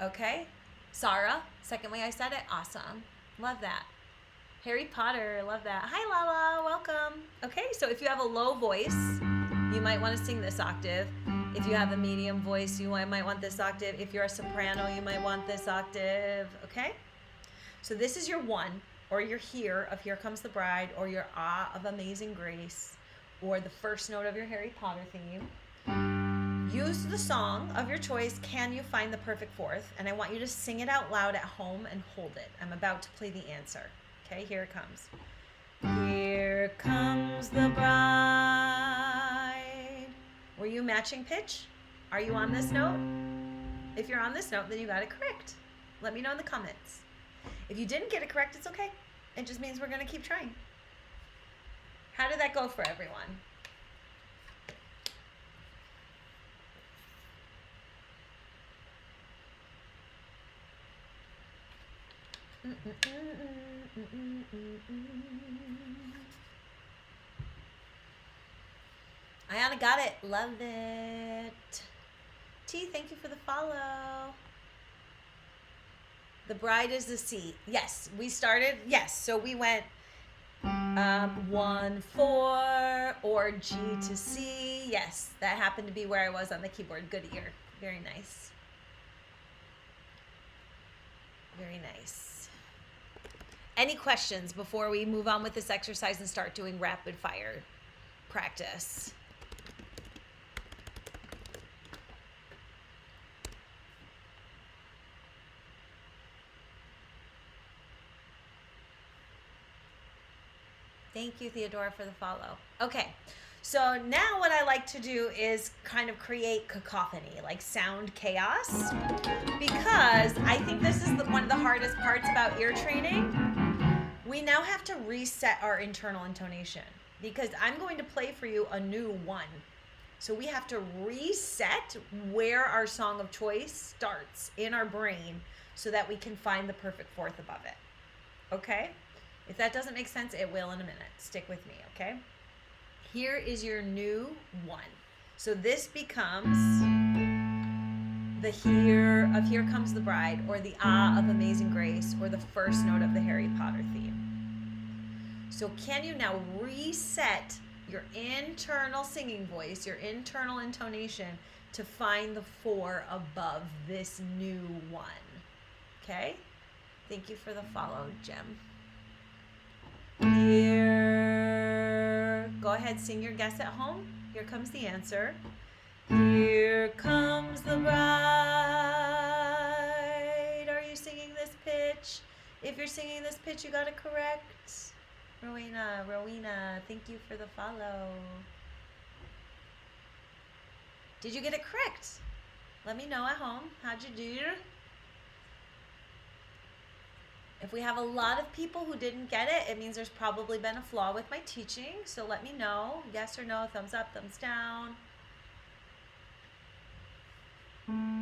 okay? Sarah, second way I said it, awesome. Love that. Harry Potter, love that. Hi, Lala, welcome. Okay, so if you have a low voice, you might want to sing this octave. If you have a medium voice, you might want this octave. If you're a soprano, you might want this octave, okay? So this is your one, or your here of Here Comes the Bride, or your ah of Amazing Grace, or the first note of your Harry Potter theme. Use the song of your choice, Can You Find the Perfect Fourth? And I want you to sing it out loud at home and hold it. I'm about to play the answer. Okay, here it comes. Here comes the bride. Were you matching pitch? Are you on this note? If you're on this note, then you got it correct. Let me know in the comments. If you didn't get it correct, it's okay. It just means we're going to keep trying. How did that go for everyone? Ayana got it. Love it. T, thank you for the follow. The bride is the C. Yes, we started. Yes, so we went 1, 4, or G to C. Yes, that happened to be where I was on the keyboard. Good ear. Very nice. Very nice. Any questions before we move on with this exercise and start doing rapid fire practice? Thank you, Theodora, for the follow. Okay, so now what I like to do is kind of create cacophony, like sound chaos, because I think this is one of the hardest parts about ear training. We now have to reset our internal intonation because I'm going to play for you a new one. So we have to reset where our song of choice starts in our brain so that we can find the perfect fourth above it. Okay? If that doesn't make sense, it will in a minute. Stick with me, okay? Here is your new one. So this becomes the here of Here Comes the Bride, or the ah of Amazing Grace, or the first note of the Harry Potter theme. So can you now reset your internal singing voice, your internal intonation, to find the 4 above this new one? Okay? Thank you for the follow, Jem. Here. Go ahead, sing your guess at home. Here comes the answer. Here comes the bride. Are you singing this pitch? If you're singing this pitch, you got it correct. Rowena, thank you for the follow. Did you get it correct? Let me know at home. How'd you do? If we have a lot of people who didn't get it, it means there's probably been a flaw with my teaching. So let me know. Yes or no, thumbs up, thumbs down.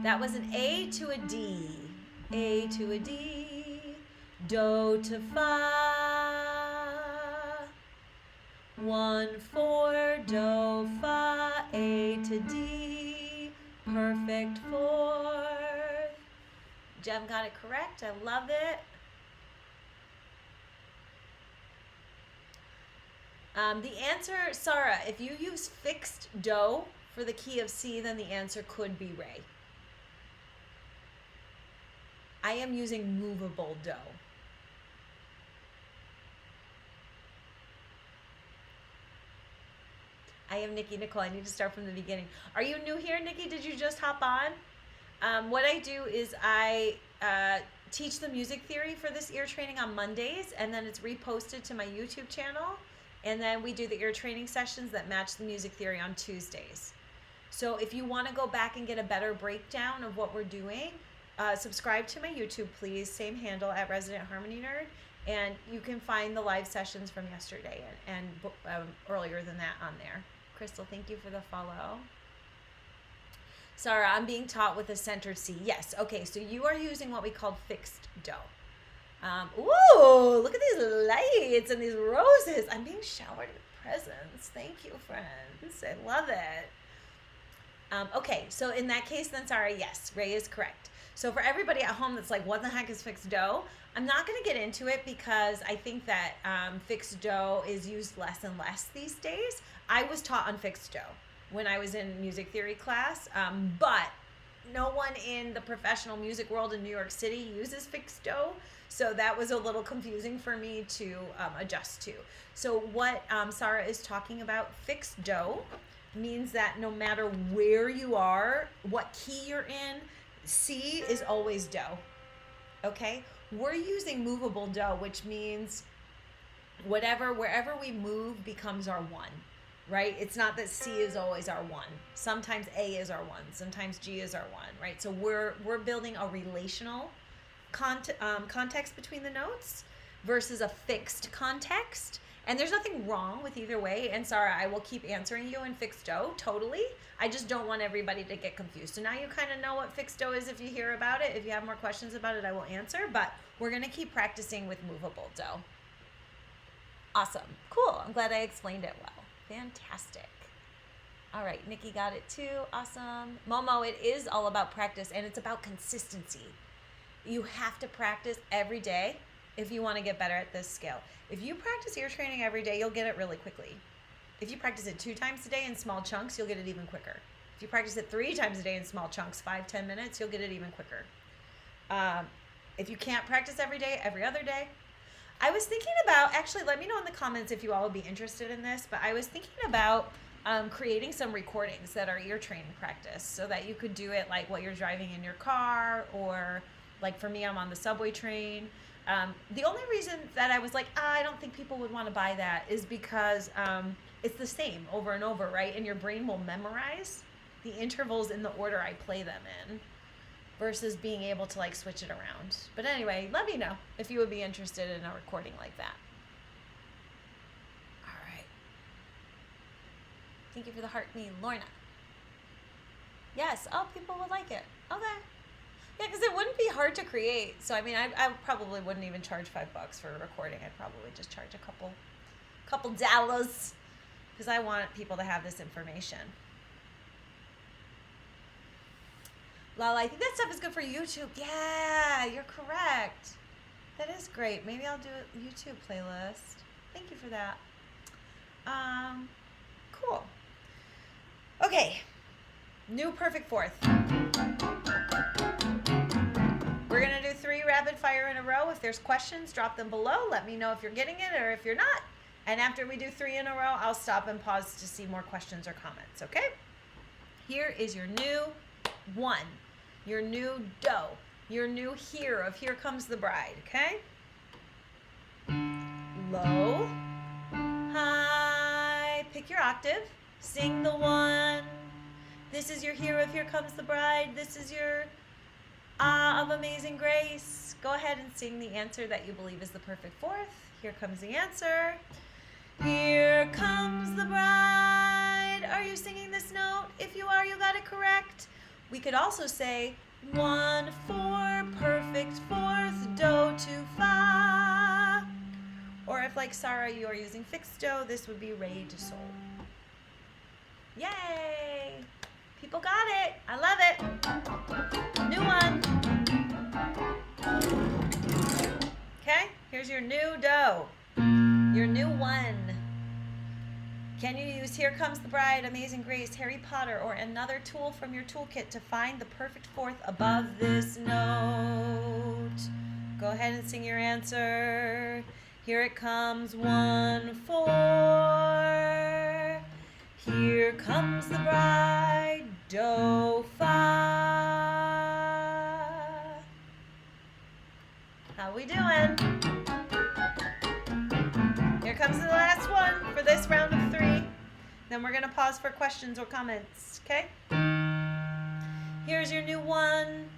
That was an A to a D. A to a D. Do to Fa. 1, 4, Do, Fa. A to D. Perfect fourth. Jem got it correct. I love it. The answer, Sarah, if you use fixed Do for the key of C, then the answer could be Re. I am using movable Do. I am Nikki Nicole. I need to start from the beginning. Are you new here, Nikki? Did you just hop on? What I do is I teach the music theory for this ear training on Mondays, and then it's reposted to my YouTube channel. And then we do the ear training sessions that match the music theory on Tuesdays. So if you want to go back and get a better breakdown of what we're doing, subscribe to my YouTube, please. Same handle at Resident Harmony Nerd. And you can find the live sessions from yesterday and earlier than that on there. Crystal, thank you for the follow. Sarah, I'm being taught with a centered C. Yes. Okay, so you are using what we call fixed do. Ooh, look at these lights and these roses. I'm being showered with presents. Thank you, friends. I love it. Okay, so in that case, then, Sarah, yes, Ray is correct. So for everybody at home that's like, what the heck is fixed do? I'm not going to get into it because I think that fixed do is used less and less these days. I was taught on fixed do when I was in music theory class, but no one in the professional music world in New York City uses fixed do, so that was a little confusing for me to adjust to. So what Sarah is talking about, fixed do, means that no matter where you are, what key you're in, C is always do, okay? We're using movable do, which means wherever we move becomes our one, right? It's not that C is always our one. Sometimes A is our one. Sometimes G is our one, right? So we're building a relational context between the notes versus a fixed context. And there's nothing wrong with either way. And Sarah, I will keep answering you in fixed do, totally. I just don't want everybody to get confused. So now you kind of know what fixed do is if you hear about it. If you have more questions about it, I will answer. But we're going to keep practicing with movable do. Awesome. Cool. I'm glad I explained it well. Fantastic. All right. Nikki got it too. Awesome. Momo, it is all about practice and it's about consistency. You have to practice every day if you want to get better at this skill. If you practice ear training every day, you'll get it really quickly. If you practice it 2 times a day in small chunks, you'll get it even quicker. If you practice it 3 times a day in small chunks, 5-10 minutes, you'll get it even quicker. If you can't practice every day, every other day. I was thinking about, actually, let me know in the comments if you all would be interested in this, but I was thinking about creating some recordings that are ear training practice so that you could do it like while you're driving in your car, or like for me, I'm on the subway train. The only reason that I was like, I don't think people would want to buy that is because it's the same over and over, right? And your brain will memorize the intervals in the order I play them in versus being able to like switch it around. But anyway, let me know if you would be interested in a recording like that. All right. Thank you for the heart me, Lorna. Yes. Oh, people would like it. Okay. Yeah, because it wouldn't be hard to create. So, I mean, I probably wouldn't even charge $5 for a recording. I'd probably just charge a couple dollars because I want people to have this information. Lala, I think that stuff is good for YouTube. Yeah, you're correct. That is great. Maybe I'll do a YouTube playlist. Thank you for that. Cool. Okay. New perfect fourth. We're going to do 3 rapid fire in a row. If there's questions, drop them below. Let me know if you're getting it or if you're not. And after we do 3 in a row, I'll stop and pause to see more questions or comments, okay? Here is your new 1, your new do, your new here of Here Comes the Bride, okay? Low, high, pick your octave, sing the 1. This is your here of Here Comes the Bride. This is your ah of Amazing Grace. Go ahead and sing the answer that you believe is the perfect fourth. Here comes the answer. Here comes the bride. Are you singing this note? If you are, you got it correct. We could also say 1, 4, perfect fourth, do to fa. Or if like Sarah, you are using fixed do, this would be re to sol. Yay! People got it. I love it. New one. Okay, here's your new do. Your new 1. Can you use Here Comes the Bride, Amazing Grace, Harry Potter, or another tool from your toolkit to find the perfect fourth above this note? Go ahead and sing your answer. Here it comes, 1, 4. Here comes the bride, do, fa. How we doing? Here comes the last one for this round of 3. Then we're going to pause for questions or comments, okay? Here's your new one.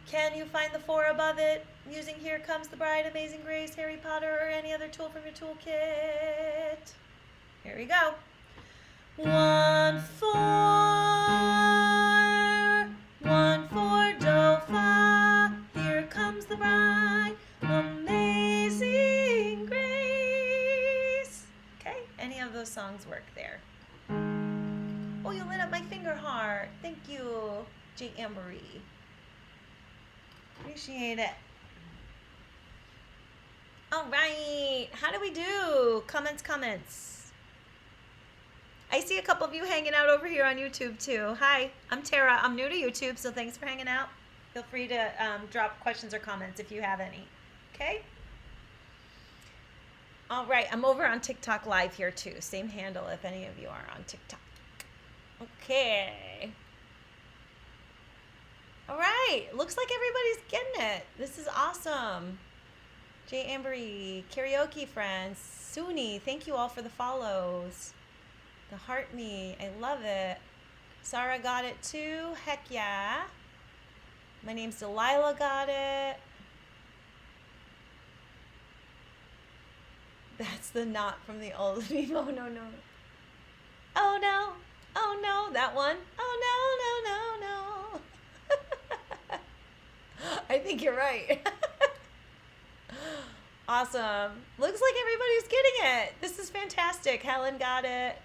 Can you find the 4 above it using Here Comes the Bride, Amazing Grace, Harry Potter, or any other tool from your toolkit? Here we go. 1, 4, 1, 4, do, fa. Here comes the bride, Amazing Grace. Okay, any of those songs work there. Oh, you lit up my finger heart. Thank you, J. Ambery. Appreciate it. All right, how do we do? Comments. I see a couple of you hanging out over here on YouTube too. Hi, I'm Tara. I'm new to YouTube, so thanks for hanging out. Feel free to drop questions or comments if you have any. Okay? All right, I'm over on TikTok Live here too. Same handle if any of you are on TikTok. Okay. All right, looks like everybody's getting it. This is awesome. J. Ambery, karaoke friends, Suni, thank you all for the follows. The heart me, I love it. Sarah got it too, heck yeah. My name's Delilah, got it. That's the knot from the old meme. Oh no, no. Oh no, oh no, that one. Oh no, no, no, no. I think you're right. Awesome. Looks like everybody's getting it. This is fantastic. Helen got it.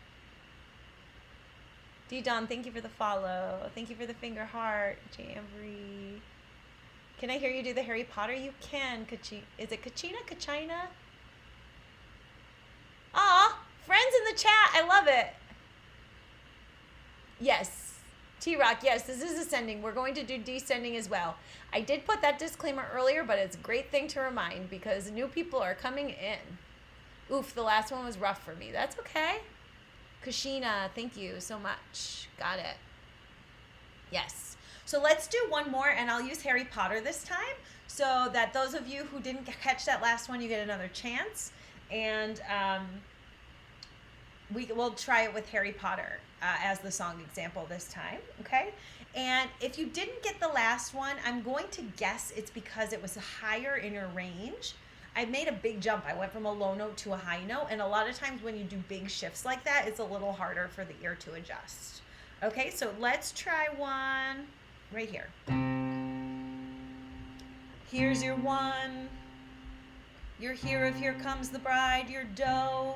D-Don, thank you for the follow. Thank you for the finger heart. J. Ambery. Can I hear you do the Harry Potter? You can. Is it Kachina? Kachina? Aw, friends in the chat. I love it. Yes. T-Rock, yes, this is ascending. We're going to do descending as well. I did put that disclaimer earlier, but it's a great thing to remind because new people are coming in. Oof, the last one was rough for me. That's okay. Kashina, thank you so much. Got it. Yes. So let's do one more, and I'll use Harry Potter this time so that those of you who didn't catch that last one, you get another chance. And we'll try it with Harry Potter as the song example this time, okay? And if you didn't get the last one, I'm going to guess it's because it was higher in your range. I made a big jump. I went from a low note to a high note, and a lot of times when you do big shifts like that, it's a little harder for the ear to adjust. Okay, so let's try one right here. Here's your one. Your here of Here Comes the Bride, your do,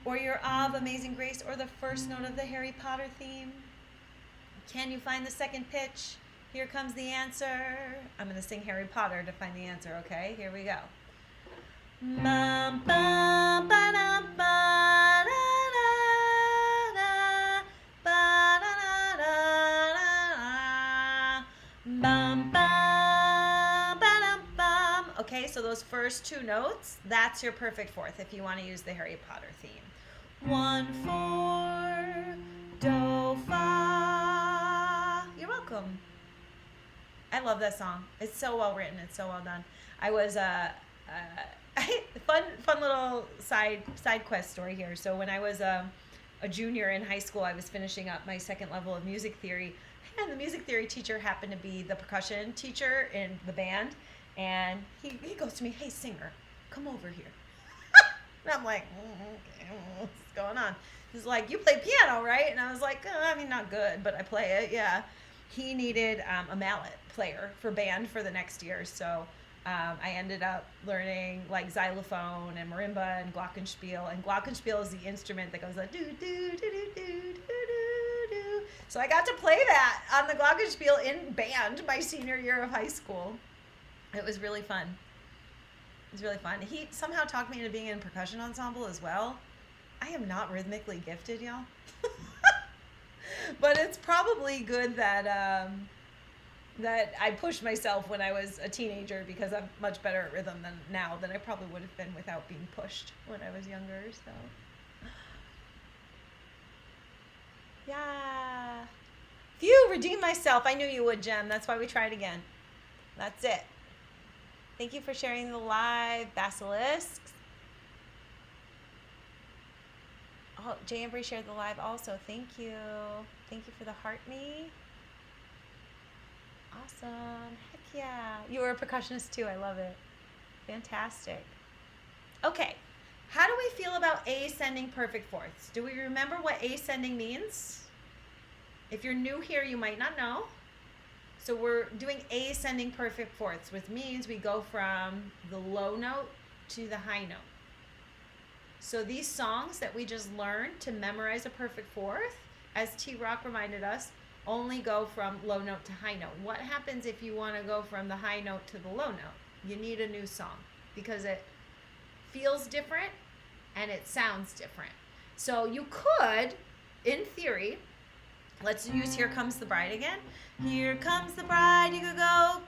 or your of Amazing Grace, or the first note of the Harry Potter theme. Can you find the second pitch? Here comes the answer. I'm going to sing Harry Potter to find the answer, okay? Here we go. Bum, bum, ba-dum, ba-da-da-da, ba-da-da-da-da, bum, bum, ba-dum, bum. Okay, so those first two notes, that's your perfect fourth if you want to use the Harry Potter theme. 1, 4, do, fa. You're welcome. I love that song. It's so well written. It's so well done. I was fun little side quest story here. So when I was a junior in high school, I was finishing up my second level of music theory, and the music theory teacher happened to be the percussion teacher in the band, and he goes to me, "Hey, singer, come over here." And I'm like, okay, what's going on? He's like, "You play piano, right?" And I was like, I mean, not good, but I play it, yeah. He needed a mallet player for band for the next year, so I ended up learning like xylophone and marimba and glockenspiel. And glockenspiel is the instrument that goes like do do do do do do do. So I got to play that on the glockenspiel in band my senior year of high school. It was really fun. It was really fun. He somehow talked me into being in a percussion ensemble as well. I am not rhythmically gifted, y'all. But it's probably good that that I pushed myself when I was a teenager, because I'm much better at rhythm than I probably would have been without being pushed when I was younger. So yeah. Phew, redeem myself. I knew you would, Jem. That's why we tried again. That's it. Thank you for sharing the live, Basilisks. Oh, Jay Embry shared the live also. Thank you. Thank you for the heart me. Awesome. Heck yeah. You were a percussionist too. I love it. Fantastic. Okay. How do we feel about ascending perfect fourths? Do we remember what ascending means? If you're new here, you might not know. So we're doing ascending perfect fourths, which means we go from the low note to the high note. So these songs that we just learned to memorize a perfect fourth, as T Rock reminded us, only go from low note to high note. What happens if you want to go from the high note to the low note? You need a new song because it feels different and it sounds different. So you could, in theory, let's use Here Comes the Bride again. Here comes the bride, you could go.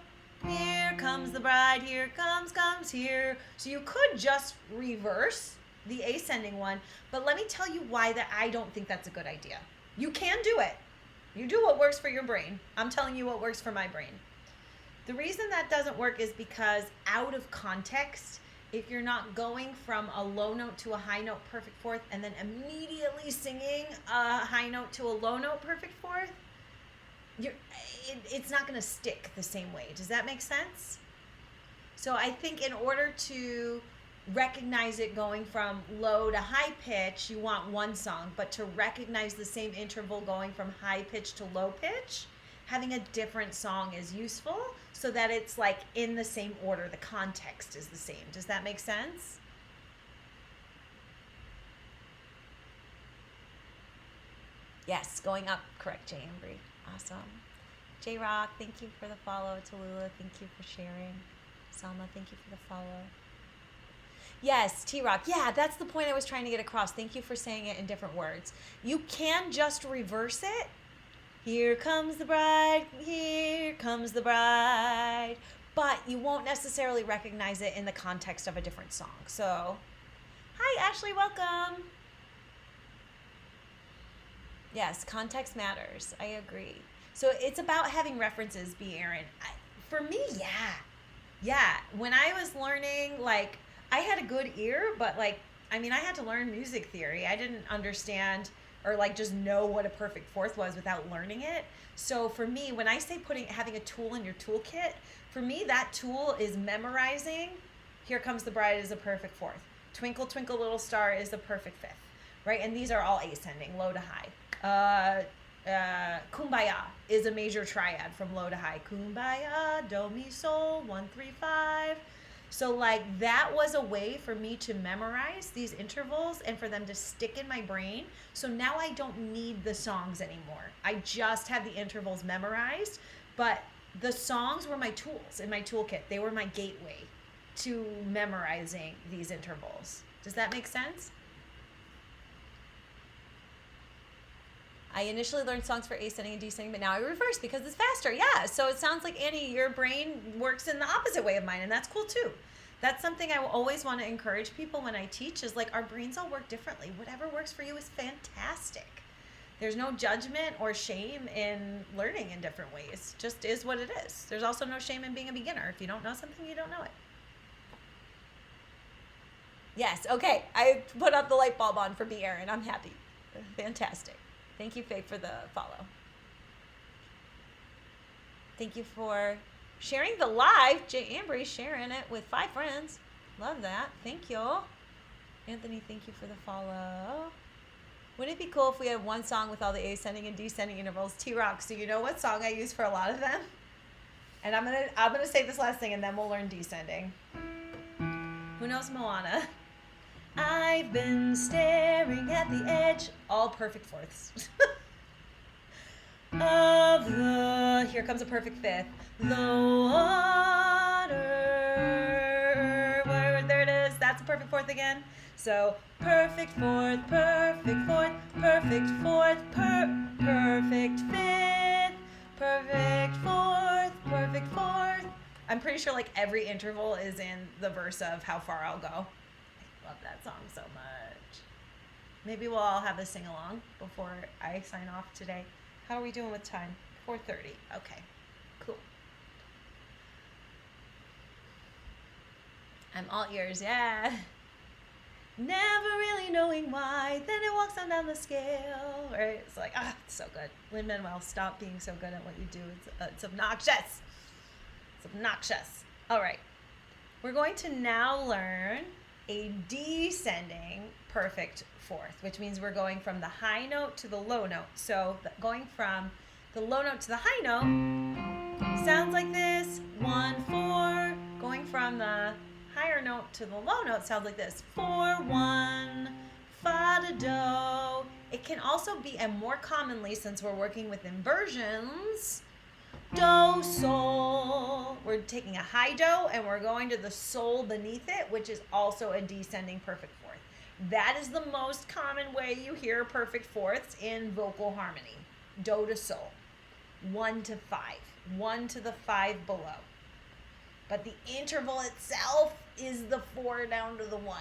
Here comes the bride, here comes here. So you could just reverse the ascending one, but let me tell you why that I don't think that's a good idea. You can do it. You do what works for your brain. I'm telling you what works for my brain. The reason that doesn't work is because out of context, if you're not going from a low note to a high note perfect fourth and then immediately singing a high note to a low note perfect fourth, it's not going to stick the same way. Does that make sense? So I think in order to recognize it going from low to high pitch, you want one song, but to recognize the same interval going from high pitch to low pitch, having a different song is useful so that it's like in the same order, the context is the same. Does that make sense? Yes, going up, correct, Jay Embry. Awesome. J Rock, thank you for the follow. Tallulah, thank you for sharing. Selma, thank you for the follow. Yes, T-Rock. Yeah, that's the point I was trying to get across. Thank you for saying it in different words. You can just reverse it. Here comes the bride, here comes the bride. But you won't necessarily recognize it in the context of a different song. So, hi, Ashley, welcome. Yes, context matters. I agree. So it's about having references, B. Aaron. For me, yeah. Yeah, when I was learning, like, I had a good ear, but like, I mean, I had to learn music theory. I didn't understand or like just know what a perfect fourth was without learning it. So for me, when I say having a tool in your toolkit, for me, that tool is memorizing. Here Comes the Bride is a perfect fourth. Twinkle, Twinkle, Little Star is the perfect fifth, right? And these are all ascending, low to high. Kumbaya is a major triad from low to high. Kumbaya, do, mi, sol, 1, 3, 5. So like that was a way for me to memorize these intervals and for them to stick in my brain. So now I don't need the songs anymore. I just have the intervals memorized, but the songs were my tools in my toolkit. They were my gateway to memorizing these intervals. Does that make sense? I initially learned songs for ascending and descending, but now I reverse because it's faster. Yeah, so it sounds like, Annie, your brain works in the opposite way of mine, and that's cool too. That's something I will always want to encourage people when I teach is like our brains all work differently. Whatever works for you is fantastic. There's no judgment or shame in learning in different ways. Just is what it is. There's also no shame in being a beginner. If you don't know something, you don't know it. Yes, okay. I put up the light bulb on for B. Aaron. I'm happy. Fantastic. Thank you, Faye, for the follow. Thank you for sharing the live. Jay Embry sharing it with 5 friends. Love that. Thank you. Anthony, thank you for the follow. Wouldn't it be cool if we had one song with all the ascending and descending intervals? T-Rock, so you know what song I use for a lot of them? And I'm gonna say this last thing and then we'll learn descending. Who knows Moana? I've been staring at the edge, all perfect fourths. Of the, here comes a perfect fifth. The water, there it is. That's a perfect fourth again. So perfect fourth, perfect fourth, perfect fourth, perfect fifth, perfect fourth, perfect fourth. I'm pretty sure like every interval is in the verse of How Far I'll Go. Love that song so much. Maybe we'll all have a sing-along before I sign off today. How are we doing with time? 4:30. Okay, cool. I'm all ears, yeah. never really knowing why. Then it walks on down the scale. Right? It's like, it's so good. Lin-Manuel, stop being so good at what you do. It's obnoxious. It's obnoxious. All right. We're going to now learn a descending perfect fourth, which means we're going from the high note to the low note. So going from the low note to the high note sounds like this, 1, 4. Going from the higher note to the low note sounds like this, 4, 1, fa, da, do. It can also be, and more commonly since we're working with inversions, do, sol. We're taking a high do and we're going to the sol beneath it, which is also a descending perfect fourth. That is the most common way you hear perfect fourths in vocal harmony. Do to sol. 1 to 5. 1 to the 5 below. But the interval itself is the 4 down to the 1.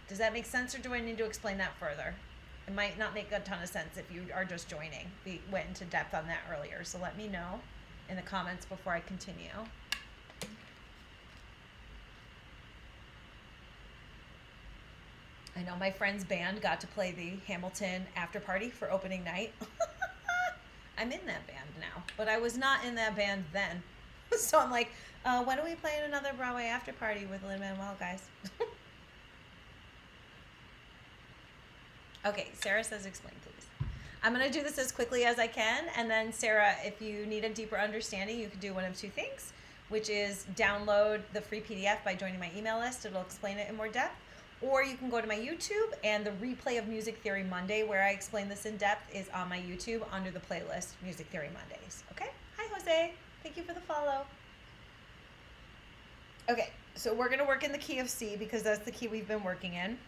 Does that make sense, or do I need to explain that further? It might not make a ton of sense if you are just joining. We went into depth on that earlier, so let me know in the comments before I continue. I know my friend's band got to play the Hamilton after party for opening night. I'm in that band now, but I was not in that band then. So I'm like, when are we playing another Broadway after party with Lin-Manuel, guys? Okay, Sarah says explain, please. I'm going to do this as quickly as I can, and then Sarah, if you need a deeper understanding, you can do one of two things, which is download the free PDF by joining my email list. It'll explain it in more depth. Or you can go to my YouTube, and the replay of Music Theory Monday, where I explain this in depth, is on my YouTube under the playlist Music Theory Mondays. Okay? Hi, Jose. Thank you for the follow. Okay, so we're going to work in the key of C because that's the key we've been working in.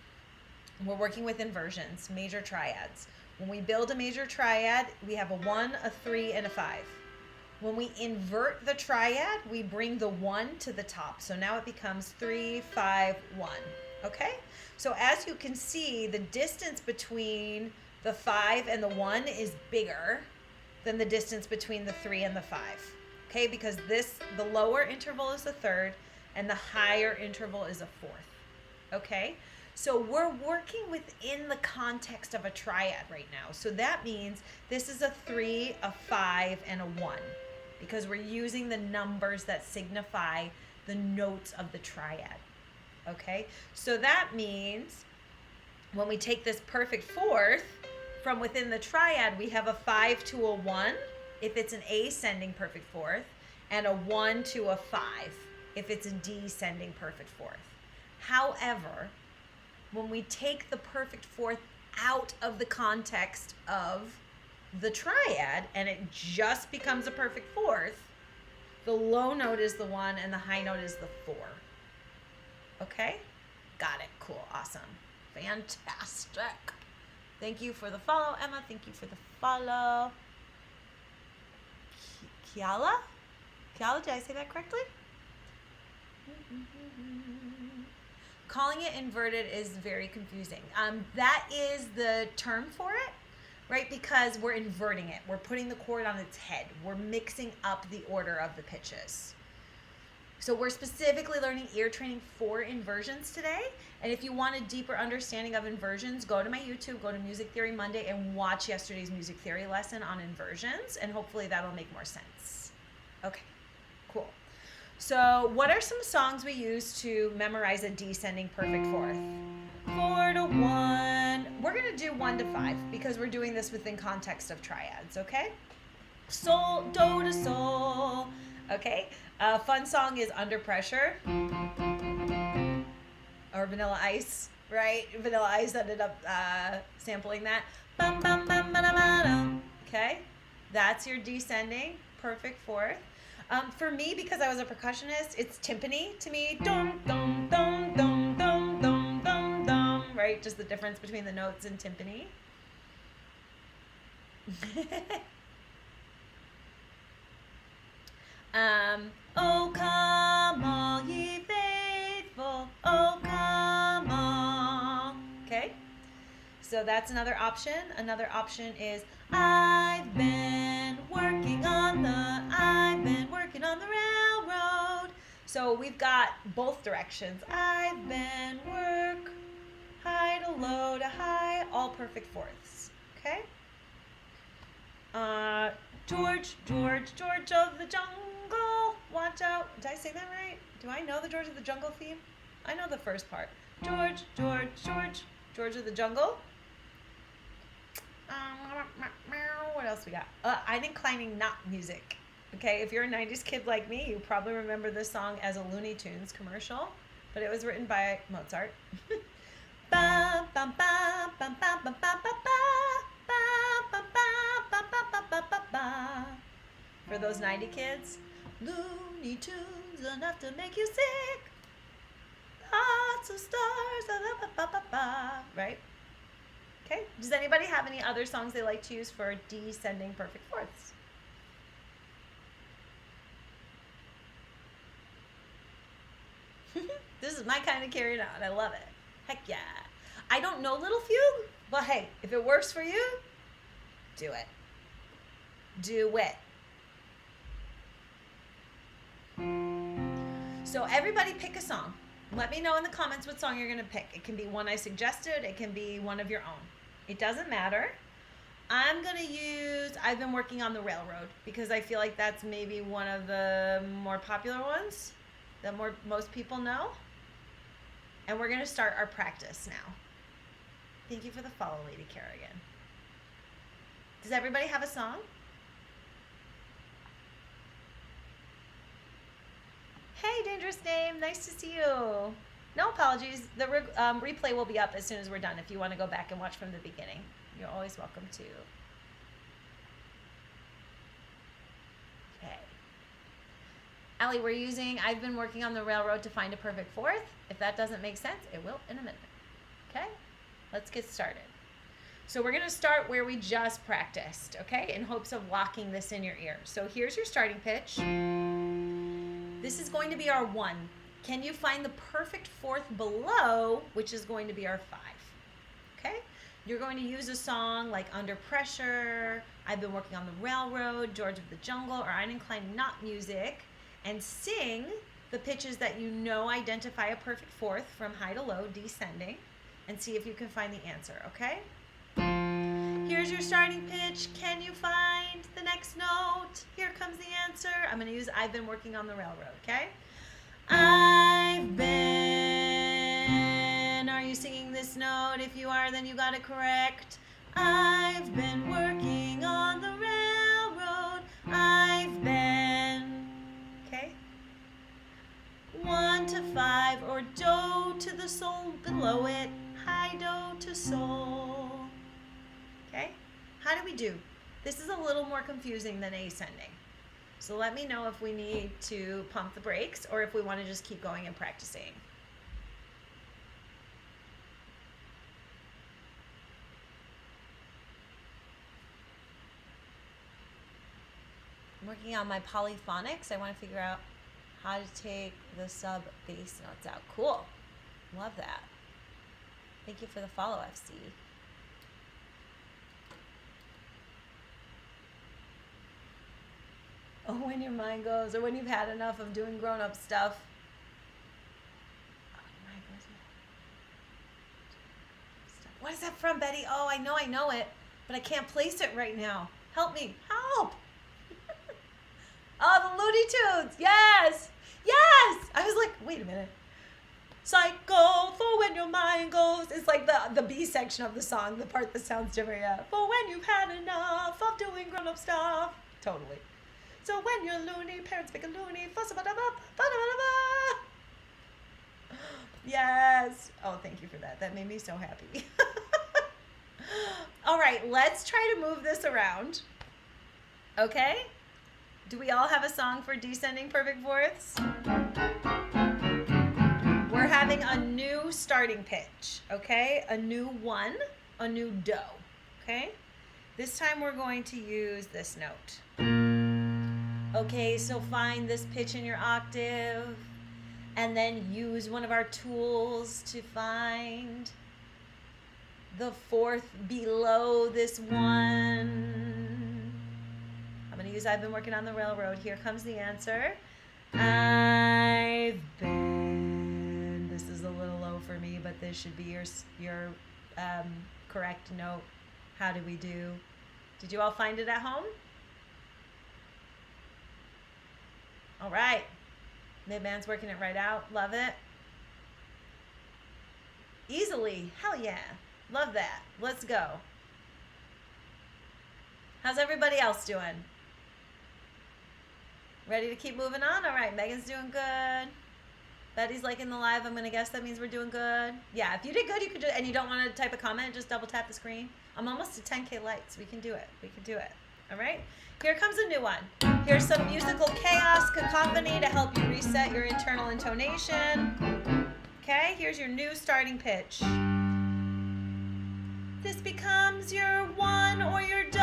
We're working with inversions, major triads. When we build a major triad, we have a 1, a 3, and a 5. When we invert the triad, we bring the 1 to the top. So now it becomes 3, 5, 1. Okay? So as you can see, the distance between the 5 and the 1 is bigger than the distance between the 3 and the 5. Okay? Because the lower interval is the third, and the higher interval is a fourth. Okay? So we're working within the context of a triad right now. So that means this is a 3, a 5, and a 1, because we're using the numbers that signify the notes of the triad. Okay? So that means when we take this perfect fourth from within the triad, we have a 5 to a 1 if it's an ascending perfect fourth, and a 1 to a 5 if it's a descending perfect fourth. However, when we take the perfect fourth out of the context of the triad and it just becomes a perfect fourth, the low note is the 1 and the high note is the 4. Okay? Got it. Cool. Awesome. Fantastic. Thank you for the follow, Emma. Thank you for the follow. Kiala? Kiala, did I say that correctly? Calling it inverted is very confusing. That is the term for it, right? Because we're inverting it. We're putting the chord on its head. We're mixing up the order of the pitches. So we're specifically learning ear training for inversions today. And if you want a deeper understanding of inversions, go to my YouTube, go to Music Theory Monday, and watch yesterday's music theory lesson on inversions. And hopefully that'll make more sense. Okay, cool. So what are some songs we use to memorize a descending perfect fourth? 4 to 1. We're going to do 1 to 5 because we're doing this within context of triads, okay? Sol, do to sol. Okay? A fun song is Under Pressure. Or Vanilla Ice, right? Vanilla Ice ended up sampling that. Bum, bum, bum, ba, da, ba, da. Okay? That's your descending perfect fourth. For me, because I was a percussionist, it's timpani to me. Dum, dum, dum, dum, dum, dum, dum, dum. Right? Just the difference between the notes and timpani. Oh, come all ye faithful. Oh, come all. Okay? So that's another option. Another option is I've been working on the railroad. So we've got both directions. I've been low to high, all perfect fourths. Okay? George, George, George of the jungle, watch out. Did I say that right? Do I know the George of the Jungle theme? I know the first part. George, George, George, George of the Jungle. What else we got? I'm inclining not music. Okay, if you're a 90s kid like me, you probably remember this song as a Looney Tunes commercial, but it was written by Mozart. Ba ba ba ba ba ba ba ba ba ba ba ba ba. For those 90 kids, Looney Tunes enough to make you sick. Lots of stars, right? Okay. Does anybody have any other songs they like to use for descending perfect fourths? This is my kind of carried on. I love it. Heck yeah. I don't know Little Fugue, but hey, if it works for you, do it. Do it. So everybody pick a song. Let me know in the comments what song you're going to pick. It can be one I suggested. It can be one of your own. It doesn't matter. I'm going to use I've Been Working on the Railroad because I feel like that's maybe one of the more popular ones that most people know. And we're going to start our practice now. Thank you for the follow, Lady Kerrigan. Does everybody have a song? Hey, Dangerous Name. Nice to see you. No apologies. The replay will be up as soon as we're done if you want to go back and watch from the beginning. You're always welcome to. Okay. Allie, we're using I've Been Working on the Railroad to find a perfect fourth. If that doesn't make sense, it will in a minute. Okay? Let's get started. So we're going to start where we just practiced, okay, in hopes of locking this in your ear. So here's your starting pitch. This is going to be our 1. Can you find the perfect fourth below, which is going to be our 5? Okay? You're going to use a song like Under Pressure, I've Been Working on the Railroad, George of the Jungle, or I'm Inclined Not Music, and sing the pitches that you know identify a perfect fourth from high to low, descending, and see if you can find the answer, okay? Here's your starting pitch. Can you find the next note? Here comes the answer. I'm going to use I've Been Working on the Railroad, okay? I've been. Are you singing this note? If you are, then you got it correct. I've been working on the railroad. I've been. Okay? 1 to 5, or do to the sol below it. High do to sol. Okay? How do we do? This is a little more confusing than ascending. So let me know if we need to pump the brakes or if we want to just keep going and practicing. I'm working on my polyphonics. I want to figure out how to take the sub bass notes out. Cool. Love that. Thank you for the follow, FC. Oh, when your mind goes, or when you've had enough of doing grown-up stuff. Oh, your mind goes. What is that from, Betty? Oh, I know it, but I can't place it right now. Help me. Help! Oh, the Looney Tunes. Yes! Yes! I was like, wait a minute. Psycho, for when your mind goes. It's like the B section of the song, the part that sounds different, yeah. For when you've had enough of doing grown-up stuff. Totally. So when you're loony, parents make a loony. Yes. Oh, thank you for that. That made me so happy. All right, let's try to move this around. Okay? Do we all have a song for descending perfect fourths? We're having a new starting pitch, okay? A new 1, a new do, okay? This time we're going to use this note. Okay, so find this pitch in your octave and then use one of our tools to find the fourth below this 1. I'm going to use I've Been Working on the Railroad. Here comes the answer. I've been. This is a little low for me, but this should be your correct note. How did we do? Did you all find it at home? All right. Midman's working it right out. Love it. Easily. Hell yeah. Love that. Let's go. How's everybody else doing? Ready to keep moving on? All right. Megan's doing good. Betty's liking the live. I'm going to guess that means we're doing good. Yeah, if you did good, you could and you don't want to type a comment, just double tap the screen. I'm almost to 10K likes. We can do it. We can do it. All right. Here comes a new one. Here's some musical chaos, cacophony to help you reset your internal intonation. Okay, here's your new starting pitch. This becomes your one or your do.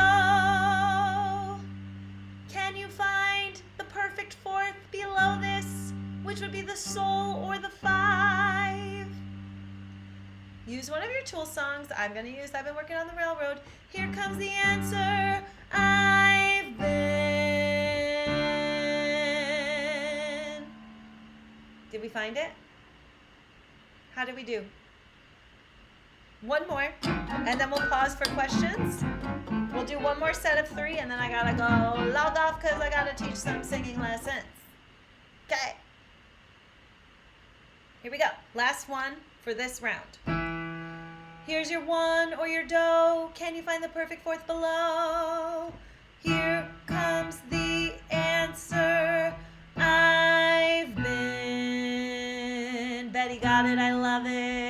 Can you find the perfect fourth below this, which would be the sol or the 5? Use one of your tool songs. I've been working on the railroad. Here comes the answer. I've been. Did we find it? How did we do? One more, and then we'll pause for questions. We'll do one more set of 3, and then I gotta go log off because I gotta teach some singing lessons. Okay. Here we go. Last one for this round. Here's your one or your do. Can you find the perfect fourth below? Here comes the answer. I've been. Betty got it. I love it.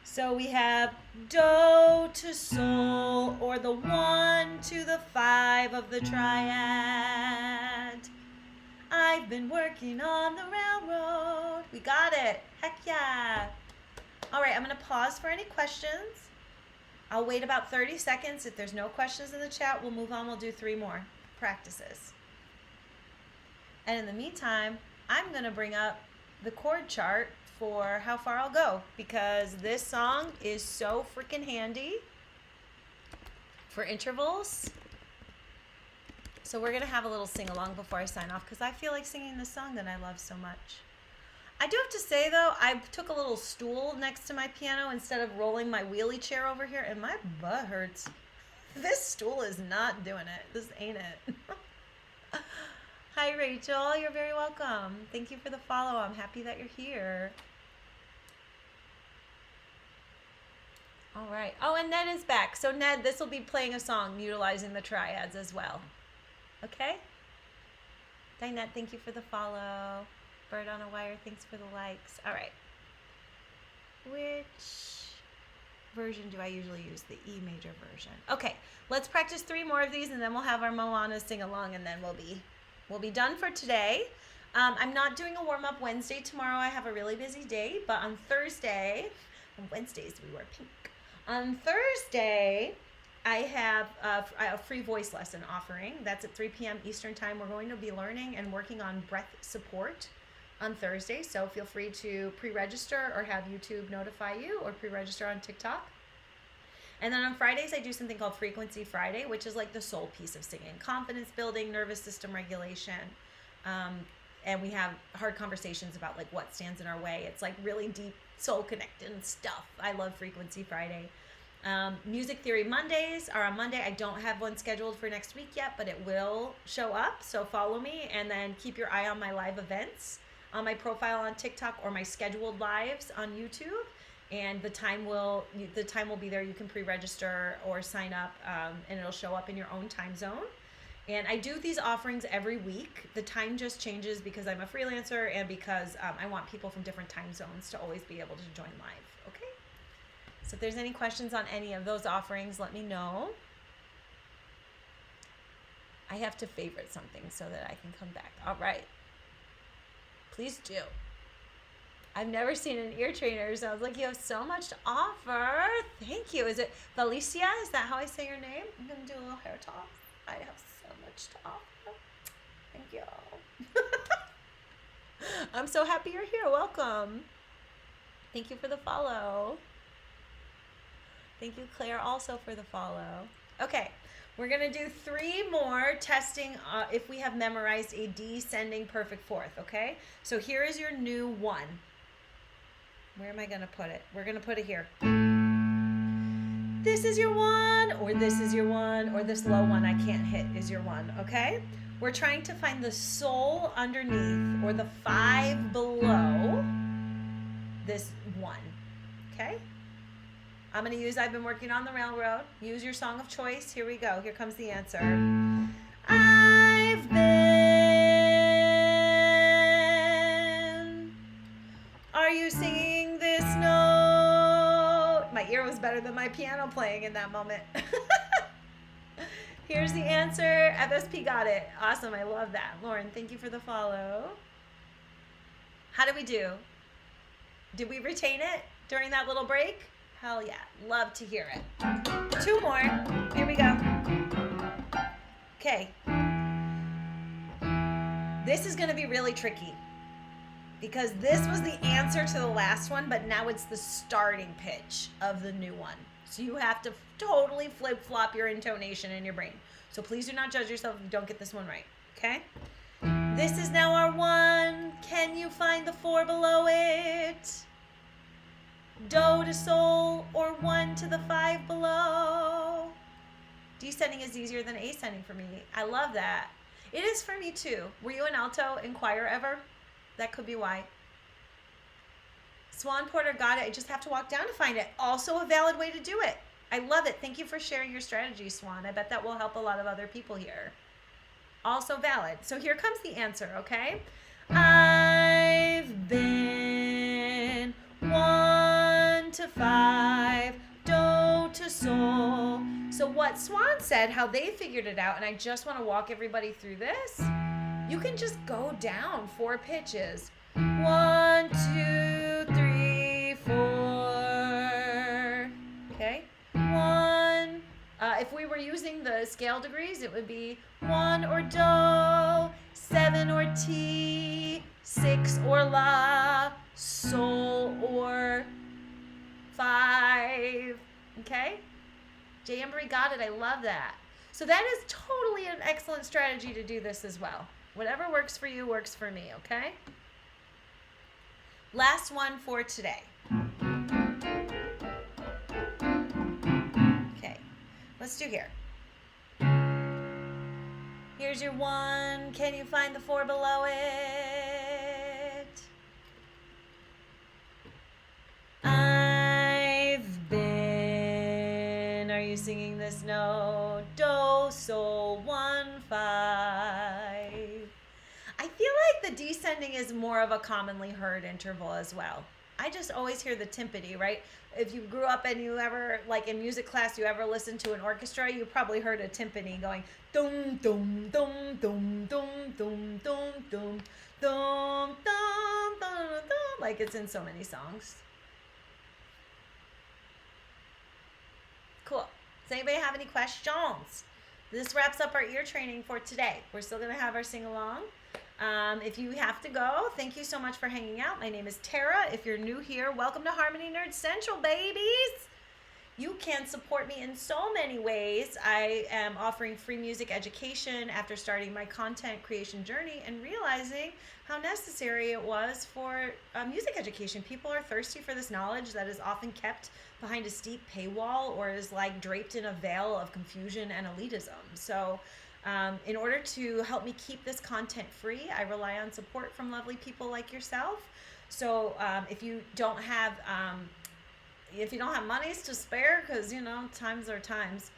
So we have do to sol, or the 1 to the 5 of the triad. I've been working on the railroad. We got it. Heck yeah. All right, I'm going to pause for any questions. I'll wait about 30 seconds. If there's no questions in the chat, we'll move on. We'll do 3 more practices. And in the meantime, I'm going to bring up the chord chart for how far I'll go, because this song is so freaking handy for intervals. So we're going to have a little sing-along before I sign off, because I feel like singing this song that I love so much. I do have to say, though, I took a little stool next to my piano instead of rolling my wheelie chair over here, and my butt hurts. This stool is not doing it. This ain't it. Hi, Rachel. You're very welcome. Thank you for the follow. I'm happy that you're here. All right. Oh, and Ned is back. So, Ned, this will be playing a song utilizing the triads as well. Okay? Dinette, thank you for the follow. Bird on a Wire, thanks for the likes. All right. Which version do I usually use? The E major version. Okay, let's practice 3 more of these, and then we'll have our Moana sing along, and then we'll be done for today. I'm not doing a warm-up Wednesday tomorrow. I have a really busy day, but on Thursday, on Wednesdays we wear pink. On Thursday, I have a free voice lesson offering. That's at 3 p.m. Eastern Time. We're going to be learning and working on breath support on Thursday, so feel free to pre-register or have YouTube notify you, or pre-register on TikTok. And then on Fridays, I do something called Frequency Friday, which is like the soul piece of singing. Confidence building, nervous system regulation. And we have hard conversations about like what stands in our way. It's like really deep soul connecting stuff. I love Frequency Friday. Music Theory Mondays are on Monday. I don't have one scheduled for next week yet, but it will show up. So follow me, and then keep your eye on my live events on my profile on TikTok, or my scheduled lives on YouTube. And the time will be there. You can pre-register or sign up, and it'll show up in your own time zone. And I do these offerings every week. The time just changes because I'm a freelancer, and because I want people from different time zones to always be able to join live. Okay? So if there's any questions on any of those offerings, let me know. I have to favorite something so that I can come back. All right. Please do. I've never seen an ear trainer, so I was like, you have so much to offer. Thank you. Is it Felicia? Is that how I say your name? I'm going to do a little hair toss. I have so much to offer. Thank you. I'm so happy you're here. Welcome. Thank you for the follow. Thank you, Claire, also for the follow. Okay, we're going to do 3 more testing if we have memorized a descending perfect fourth, okay? So here is your new 1. Where am I going to put it? We're going to put it here. This is your one, or this is your one, or this low one I can't hit is your one, okay? We're trying to find the sole underneath, or the 5 below this 1, okay? I'm going to use I've Been Working on the Railroad. Use your song of choice. Here we go. Here comes the answer. I've been. Are you singing this note? My ear was better than my piano playing in that moment. Here's the answer. FSP got it. Awesome. I love that. Lauren, thank you for the follow. How did we do? Did we retain it during that little break? Hell yeah. Love to hear it. 2 more. Here we go. Okay. This is going to be really tricky because this was the answer to the last one, but now it's the starting pitch of the new one. So you have to totally flip-flop your intonation in your brain. So please do not judge yourself if you don't get this one right, okay? This is now our 1. Can you find the 4 below it? Do to sol, or 1 to the 5 below. Descending is easier than ascending for me. I love that. It is for me too. Were you an alto in choir ever? That could be why. Swan Porter got it. I just have to walk down to find it. Also a valid way to do it. I love it. Thank you for sharing your strategy, Swan. I bet that will help a lot of other people here. Also valid. So here comes the answer, okay? I've been 1 to 5, do to sol. So what Swan said, how they figured it out, and I just want to walk everybody through this. You can just go down 4 pitches. 1, 2, 3, 4. Okay? 1. If we were using the scale degrees, it would be 1 or do, 7 or ti, 6 or la, sol or 5. Okay? J. Embry got it. I love that. So that is totally an excellent strategy to do this as well. Whatever works for you works for me, okay? Last one for today. Okay, let's do here. Here's your 1. Can you find the 4 below it? I've been. Are you singing this note? Do, sol, 1, 5. I feel like the descending is more of a commonly heard interval as well. I just always hear the timpani, right? If you grew up and you ever, like in music class, you ever listened to an orchestra, you probably heard a timpani going dum dum dum dum dum dum dum dum dum dum dum, like it's in so many songs. Cool. Does anybody have any questions? This wraps up our ear training for today. We're still going to have our sing-along. If you have to go, thank you so much for hanging out. My name is Tara. If you're new here, welcome to Harmony Nerd Central, babies. You can support me in so many ways. I am offering free music education after starting my content creation journey and realizing how necessary it was for music education. People are thirsty for this knowledge that is often kept behind a steep paywall or is like draped in a veil of confusion and elitism. So in order to help me keep this content free, I rely on support from lovely people like yourself. So if you don't have monies to spare, because you know times are times,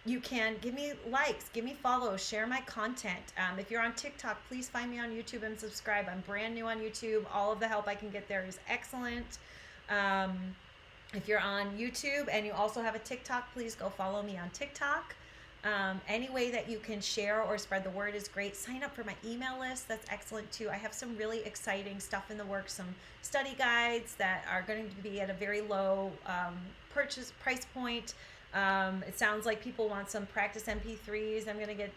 you can give me likes, give me follows, share my content. If you're on TikTok, please find me on YouTube and subscribe. I'm brand new on YouTube. All of the help I can get there is excellent. If you're on YouTube and you also have a TikTok, please go follow me on TikTok. Any way that you can share or spread the word is great. Sign up for my email list. That's excellent too. I have some really exciting stuff in the works, some study guides that are going to be at a very low purchase price point. It sounds like people want some practice MP3s. I'm going to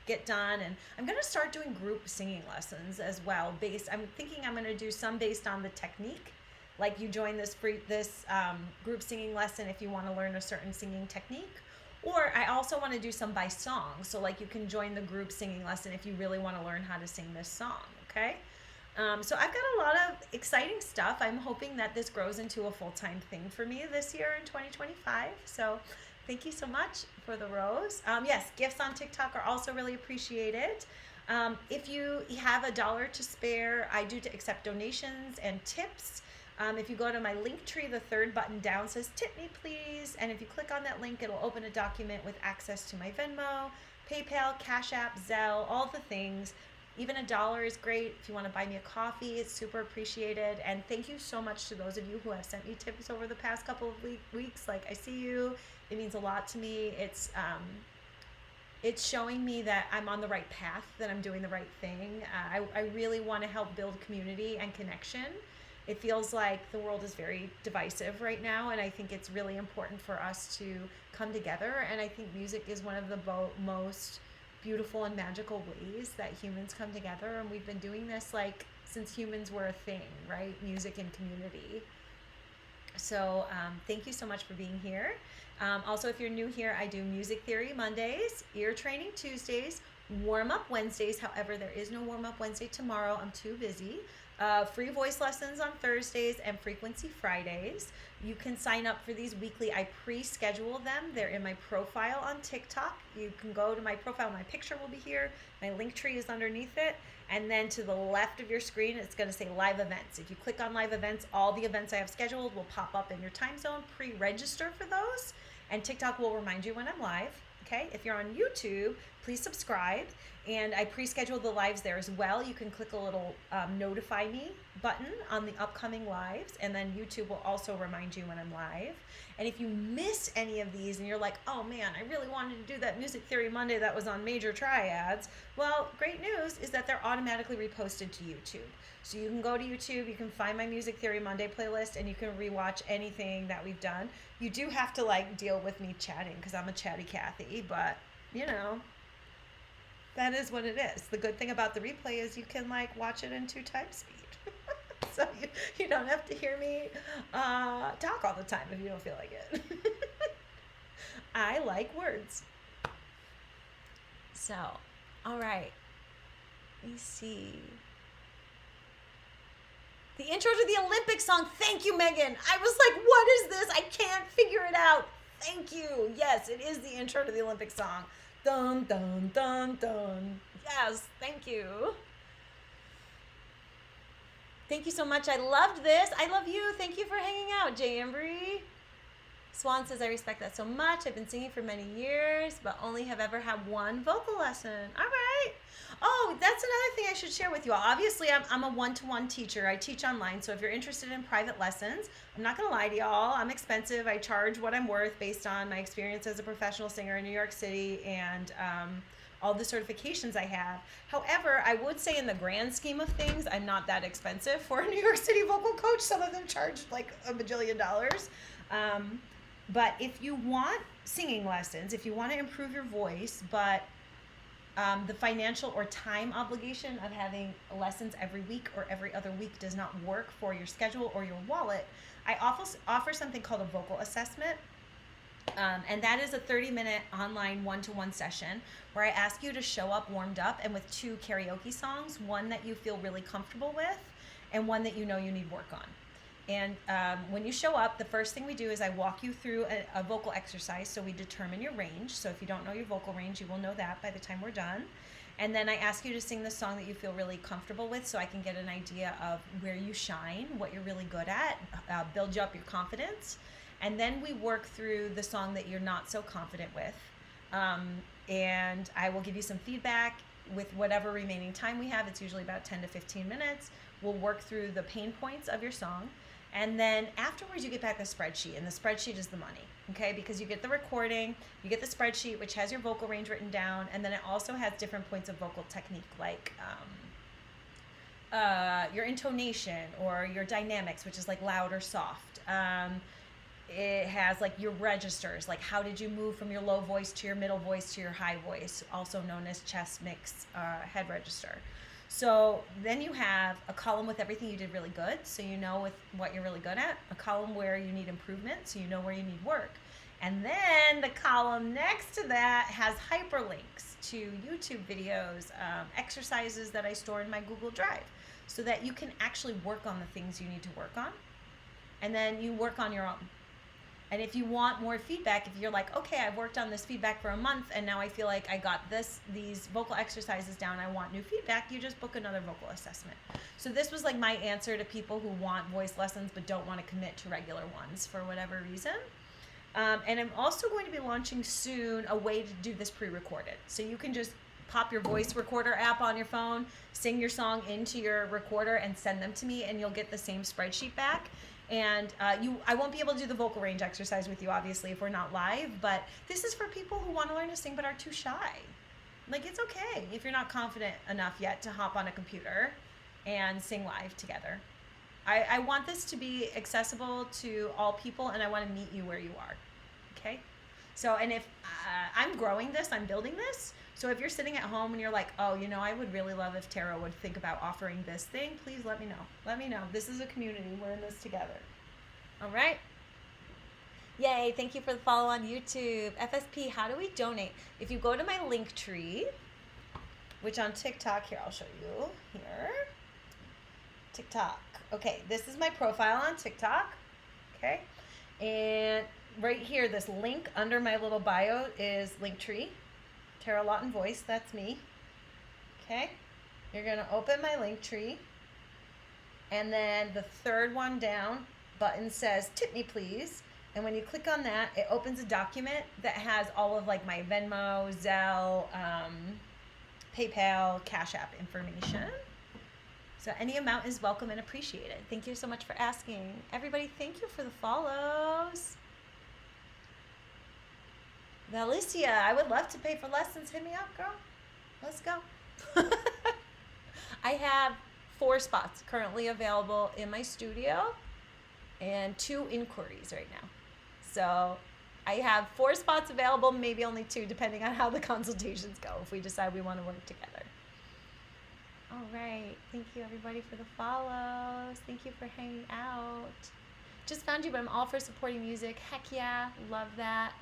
get done, and I'm going to start doing group singing lessons as well. I'm thinking I'm going to do some based on the technique. Like you join this group singing lesson if you want to learn a certain singing technique. Or I also want to do some by song. So like you can join the group singing lesson if you really want to learn how to sing this song, okay? So I've got a lot of exciting stuff. I'm hoping that this grows into a full-time thing for me this year in 2025. So thank you so much for the rose. Yes, gifts on TikTok are also really appreciated. If you have $1 to spare, I do accept donations and tips. If you go to my link tree, the third button down says tip me please. And if you click on that link, it'll open a document with access to my Venmo, PayPal, Cash App, Zelle, all the things. Even $1 is great. If you want to buy me a coffee, it's super appreciated. And thank you so much to those of you who have sent me tips over the past couple of weeks. Like, I see you. It means a lot to me. It's showing me that I'm on the right path, that I'm doing the right thing. I really want to help build community and connection. It feels like the world is very divisive right now, and I think it's really important for us to come together. And I think music is one of the most beautiful and magical ways that humans come together, and we've been doing this like since humans were a thing, right? Music and community. So thank you so much for being here. Also, if you're new here, I do music theory Mondays, ear training Tuesdays, warm up Wednesdays. However, there is no warm up Wednesday tomorrow. I'm too busy. Free voice lessons on Thursdays and frequency Fridays. You can sign up for these weekly. I pre-schedule them. They're in my profile on TikTok. You can go to my profile. My picture will be here. My link tree is underneath it. And then to the left of your screen, it's going to say live events. If you click on live events, all the events I have scheduled will pop up in your time zone. Pre-register for those. And TikTok will remind you when I'm live. Okay, if you're on YouTube, please subscribe. And I pre-schedule the lives there as well. You can click a little notify me button on the upcoming lives, and then YouTube will also remind you when I'm live. And if you miss any of these and you're like, oh man, I really wanted to do that Music Theory Monday that was on Major Triads, well, great news is that they're automatically reposted to YouTube. So you can go to YouTube, you can find my Music Theory Monday playlist, and you can rewatch anything that we've done. You do have to like deal with me chatting because I'm a chatty Cathy, but you know, that is what it is. The good thing about the replay is you can like watch it in 2x speed. So you don't have to hear me talk all the time if you don't feel like it. I like words. So, all right. Let me see. The intro to the Olympic song. Thank you, Megan. I was like, what is this? I can't figure it out. Thank you. Yes, it is the intro to the Olympic song. Dun, dun, dun, dun. Yes, thank you. Thank you so much. I loved this. I love you. Thank you for hanging out, Jay Embry. Swan says, I respect that so much. I've been singing for many years, but only have ever had one vocal lesson. All right. Oh, that's another thing I should share with you all. Obviously, I'm a one-to-one teacher. I teach online, so if you're interested in private lessons, I'm not going to lie to y'all. I'm expensive. I charge what I'm worth based on my experience as a professional singer in New York City and all the certifications I have. However, I would say in the grand scheme of things, I'm not that expensive for a New York City vocal coach. Some of them charge like $1 bajillion. But if you want singing lessons, if you want to improve your voice, but the financial or time obligation of having lessons every week or every other week does not work for your schedule or your wallet, I offer something called a vocal assessment. And that is a 30-minute online one-to-one session where I ask you to show up warmed up and with 2 karaoke songs, one that you feel really comfortable with and one that you know you need work on. And when you show up, the first thing we do is I walk you through a vocal exercise so we determine your range. So if you don't know your vocal range, you will know that by the time we're done. And then I ask you to sing the song that you feel really comfortable with so I can get an idea of where you shine, what you're really good at, build you up your confidence. And then we work through the song that you're not so confident with. And I will give you some feedback with whatever remaining time we have. It's usually about 10 to 15 minutes. We'll work through the pain points of your song. And then afterwards, you get back the spreadsheet, and the spreadsheet is the money, okay? Because you get the recording, you get the spreadsheet, which has your vocal range written down, and then it also has different points of vocal technique, like your intonation or your dynamics, which is like loud or soft. It has like your registers, like how did you move from your low voice to your middle voice to your high voice, also known as chest mix head register. So then you have a column with everything you did really good, so you know with what you're really good at, a column where you need improvement, so you know where you need work. And then the column next to that has hyperlinks to YouTube videos, exercises that I store in my Google Drive. so that you can actually work on the things you need to work on, and then you work on your own. And if you want more feedback, if you're like, okay, I've worked on this feedback for a month and now I feel like I got these vocal exercises down, I want new feedback, you just book another vocal assessment. So this was like my answer to people who want voice lessons but don't want to commit to regular ones for whatever reason. And I'm also going to be launching soon a way to do this pre-recorded. So you can just pop your voice recorder app on your phone, sing your song into your recorder and send them to me, and you'll get the same spreadsheet back. And I won't be able to do the vocal range exercise with you, obviously, if we're not live, but this is for people who want to learn to sing but are too shy. Like, it's okay if you're not confident enough yet to hop on a computer and sing live together. I want this to be accessible to all people, and I want to meet you where you are, okay? So, and if I'm growing this, I'm building this, so if you're sitting at home and you're like, oh, you know, I would really love if Tara would think about offering this thing, please let me know. Let me know. This is a community. We're in this together. All right? Yay, thank you for the follow on YouTube. FSP, how do we donate? If you go to my link tree, which on TikTok, here, I'll show you. Here. TikTok. Okay, this is my profile on TikTok. Okay? And right here, this link under my little bio is Linktree. Tara Lawton Voice, that's me. Okay, you're gonna open my Linktree, and then the third one down button says tip me please, and when you click on that, it opens a document that has all of like my Venmo, Zelle, PayPal, Cash App information. So any amount is welcome and appreciated. Thank you so much for asking. Everybody, thank you for the follows. Valicia, I would love to pay for lessons. Hit me up, girl. Let's go. I have 4 spots currently available in my studio and 2 inquiries right now. So I have 4 spots available, maybe only 2, depending on how the consultations go, if we decide we want to work together. All right. Thank you, everybody, for the follows. Thank you for hanging out. Just found you, but I'm all for supporting music. Heck yeah. Love that.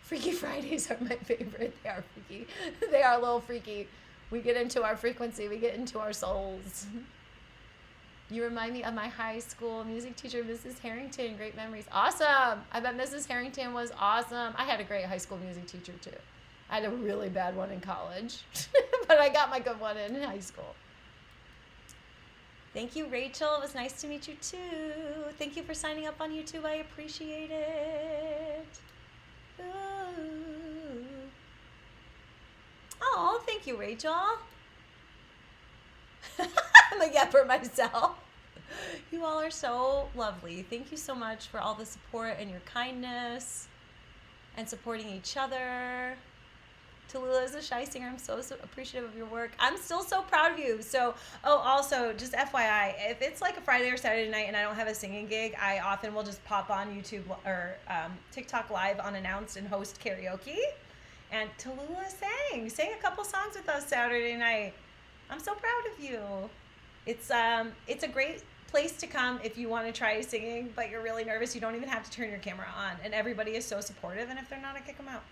Freaky Fridays are my favorite. They are freaky. They are a little freaky. We get into our frequency. We get into our souls. You remind me of my high school music teacher, Mrs. Harrington. Great memories. Awesome. I bet Mrs. Harrington was awesome. I had a great high school music teacher, too. I had a really bad one in college, but I got my good one in high school. Thank you, Rachel. It was nice to meet you, too. Thank you for signing up on YouTube. I appreciate it. Oh, thank you, Rachel. I'm a yepper myself. You all are so lovely. Thank you so much for all the support and your kindness and supporting each other. Tallulah is a shy singer. I'm so appreciative of your work. I'm still so proud of you. So, also, just FYI, if it's like a Friday or Saturday night and I don't have a singing gig, I often will just pop on YouTube or TikTok live unannounced and host karaoke. And Tallulah sang a couple songs with us Saturday night. I'm so proud of you. It's a great place to come if you want to try singing, but you're really nervous. You don't even have to turn your camera on, and everybody is so supportive. And if they're not, I kick them out.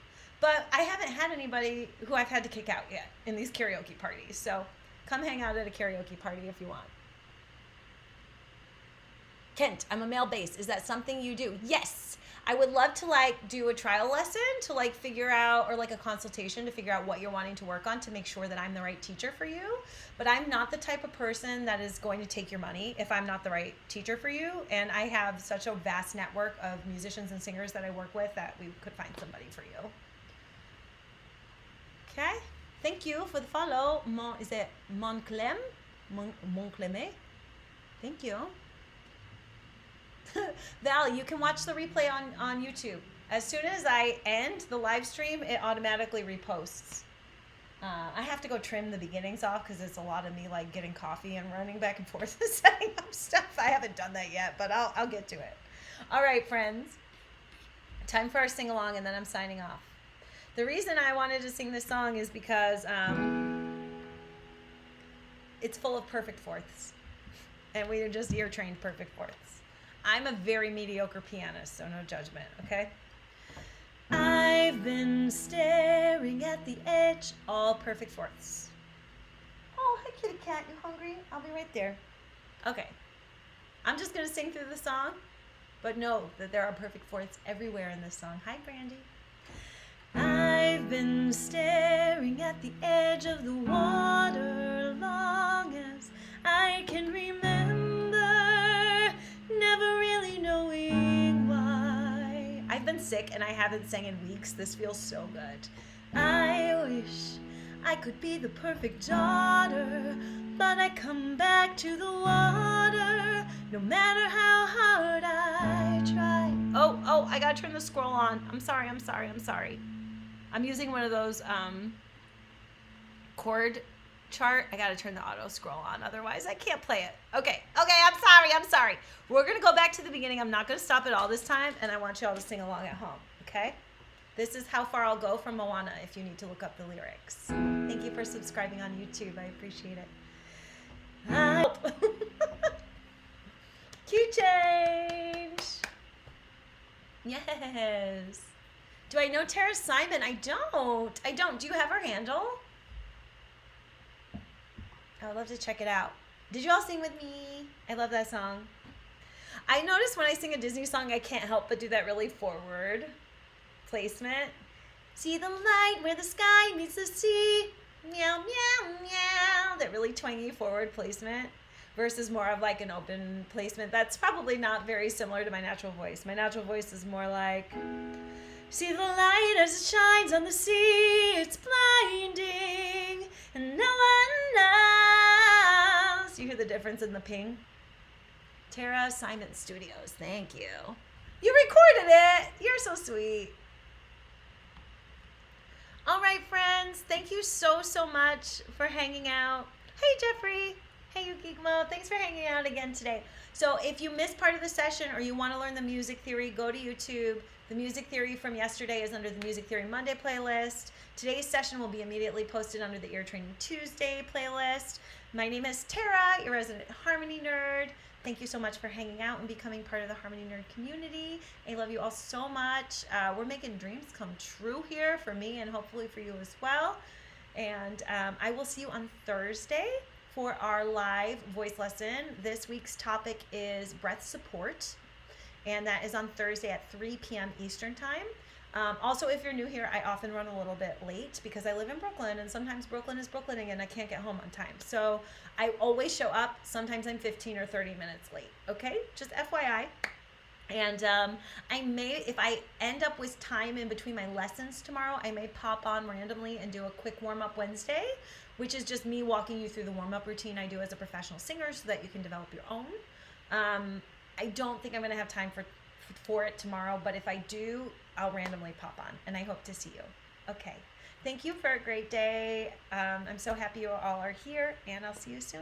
But I haven't had anybody who I've had to kick out yet in these karaoke parties. So come hang out at a karaoke party if you want. Kent, I'm a male bass. Is that something you do? Yes. I would love to do a trial lesson to figure out, or a consultation to figure out what you're wanting to work on to make sure that I'm the right teacher for you. But I'm not the type of person that is going to take your money if I'm not the right teacher for you. And I have such a vast network of musicians and singers that I work with that we could find somebody for you. Okay, thank you for the follow. Is it Monclem? Moncleme? Thank you. Val, you can watch the replay on YouTube. As soon as I end the live stream, it automatically reposts. I have to go trim the beginnings off because it's a lot of me getting coffee and running back and forth and setting up stuff. I haven't done that yet, but I'll get to it. All right, friends. Time for our sing-along, and then I'm signing off. The reason I wanted to sing this song is because it's full of perfect fourths. And we are just ear-trained perfect fourths. I'm a very mediocre pianist, so no judgment, okay? I've been staring at the edge, all perfect fourths. Oh, heck kitty cat. You hungry? I'll be right there. Okay. I'm just going to sing through the song, but know that there are perfect fourths everywhere in this song. Hi, Brandy. I've been staring at the edge of the water long as I can remember, never really knowing why. I've been sick and I haven't sang in weeks. This feels so good. I wish I could be the perfect daughter, but I come back to the water no matter how hard I try. Oh, I gotta turn the scroll on. I'm sorry. I'm using one of those chord chart. I gotta turn the auto scroll on, otherwise I can't play it. Okay, I'm sorry. We're gonna go back to the beginning. I'm not gonna stop it all this time, and I want you all to sing along at home, okay? This is how far I'll go from Moana if you need to look up the lyrics. Thank you for subscribing on YouTube. I appreciate it. Cue change. Yes. Do I know Tara Simon? I don't. Do you have her handle? I would love to check it out. Did you all sing with me? I love that song. I notice when I sing a Disney song, I can't help but do that really forward placement. See the light where the sky meets the sea. Meow, meow, meow. That really twangy forward placement versus more of like an open placement. That's probably not very similar to my natural voice. My natural voice is more like, see the light as it shines on the sea. It's blinding and no one knows. You hear the difference in the ping? Tara Simon Studios. Thank you. You recorded it. You're so sweet. All right, friends. Thank you so much for hanging out. Hey, Jeffrey. Hey, Yukigmo. Thanks for hanging out again today. So if you missed part of the session or you want to learn the music theory, go to YouTube. The music theory from yesterday is under the Music Theory Monday playlist. Today's session will be immediately posted under the Ear Training Tuesday playlist. My name is Tara, your resident Harmony Nerd. Thank you so much for hanging out and becoming part of the Harmony Nerd community. I love you all so much. We're making dreams come true here for me and hopefully for you as well. And I will see you on Thursday for our live voice lesson. This week's topic is breath support, and that is on Thursday at 3 p.m. Eastern Time. Also, if you're new here, I often run a little bit late because I live in Brooklyn, and sometimes Brooklyn is Brooklyning and I can't get home on time. So I always show up. Sometimes I'm 15 or 30 minutes late, okay? Just FYI. And I may, if I end up with time in between my lessons tomorrow, I may pop on randomly and do a quick warm-up Wednesday, which is just me walking you through the warm-up routine I do as a professional singer so that you can develop your own. I don't think I'm going to have time for it tomorrow, but if I do, I'll randomly pop on, and I hope to see you. Okay. Thank you for a great day. I'm so happy you all are here, and I'll see you soon.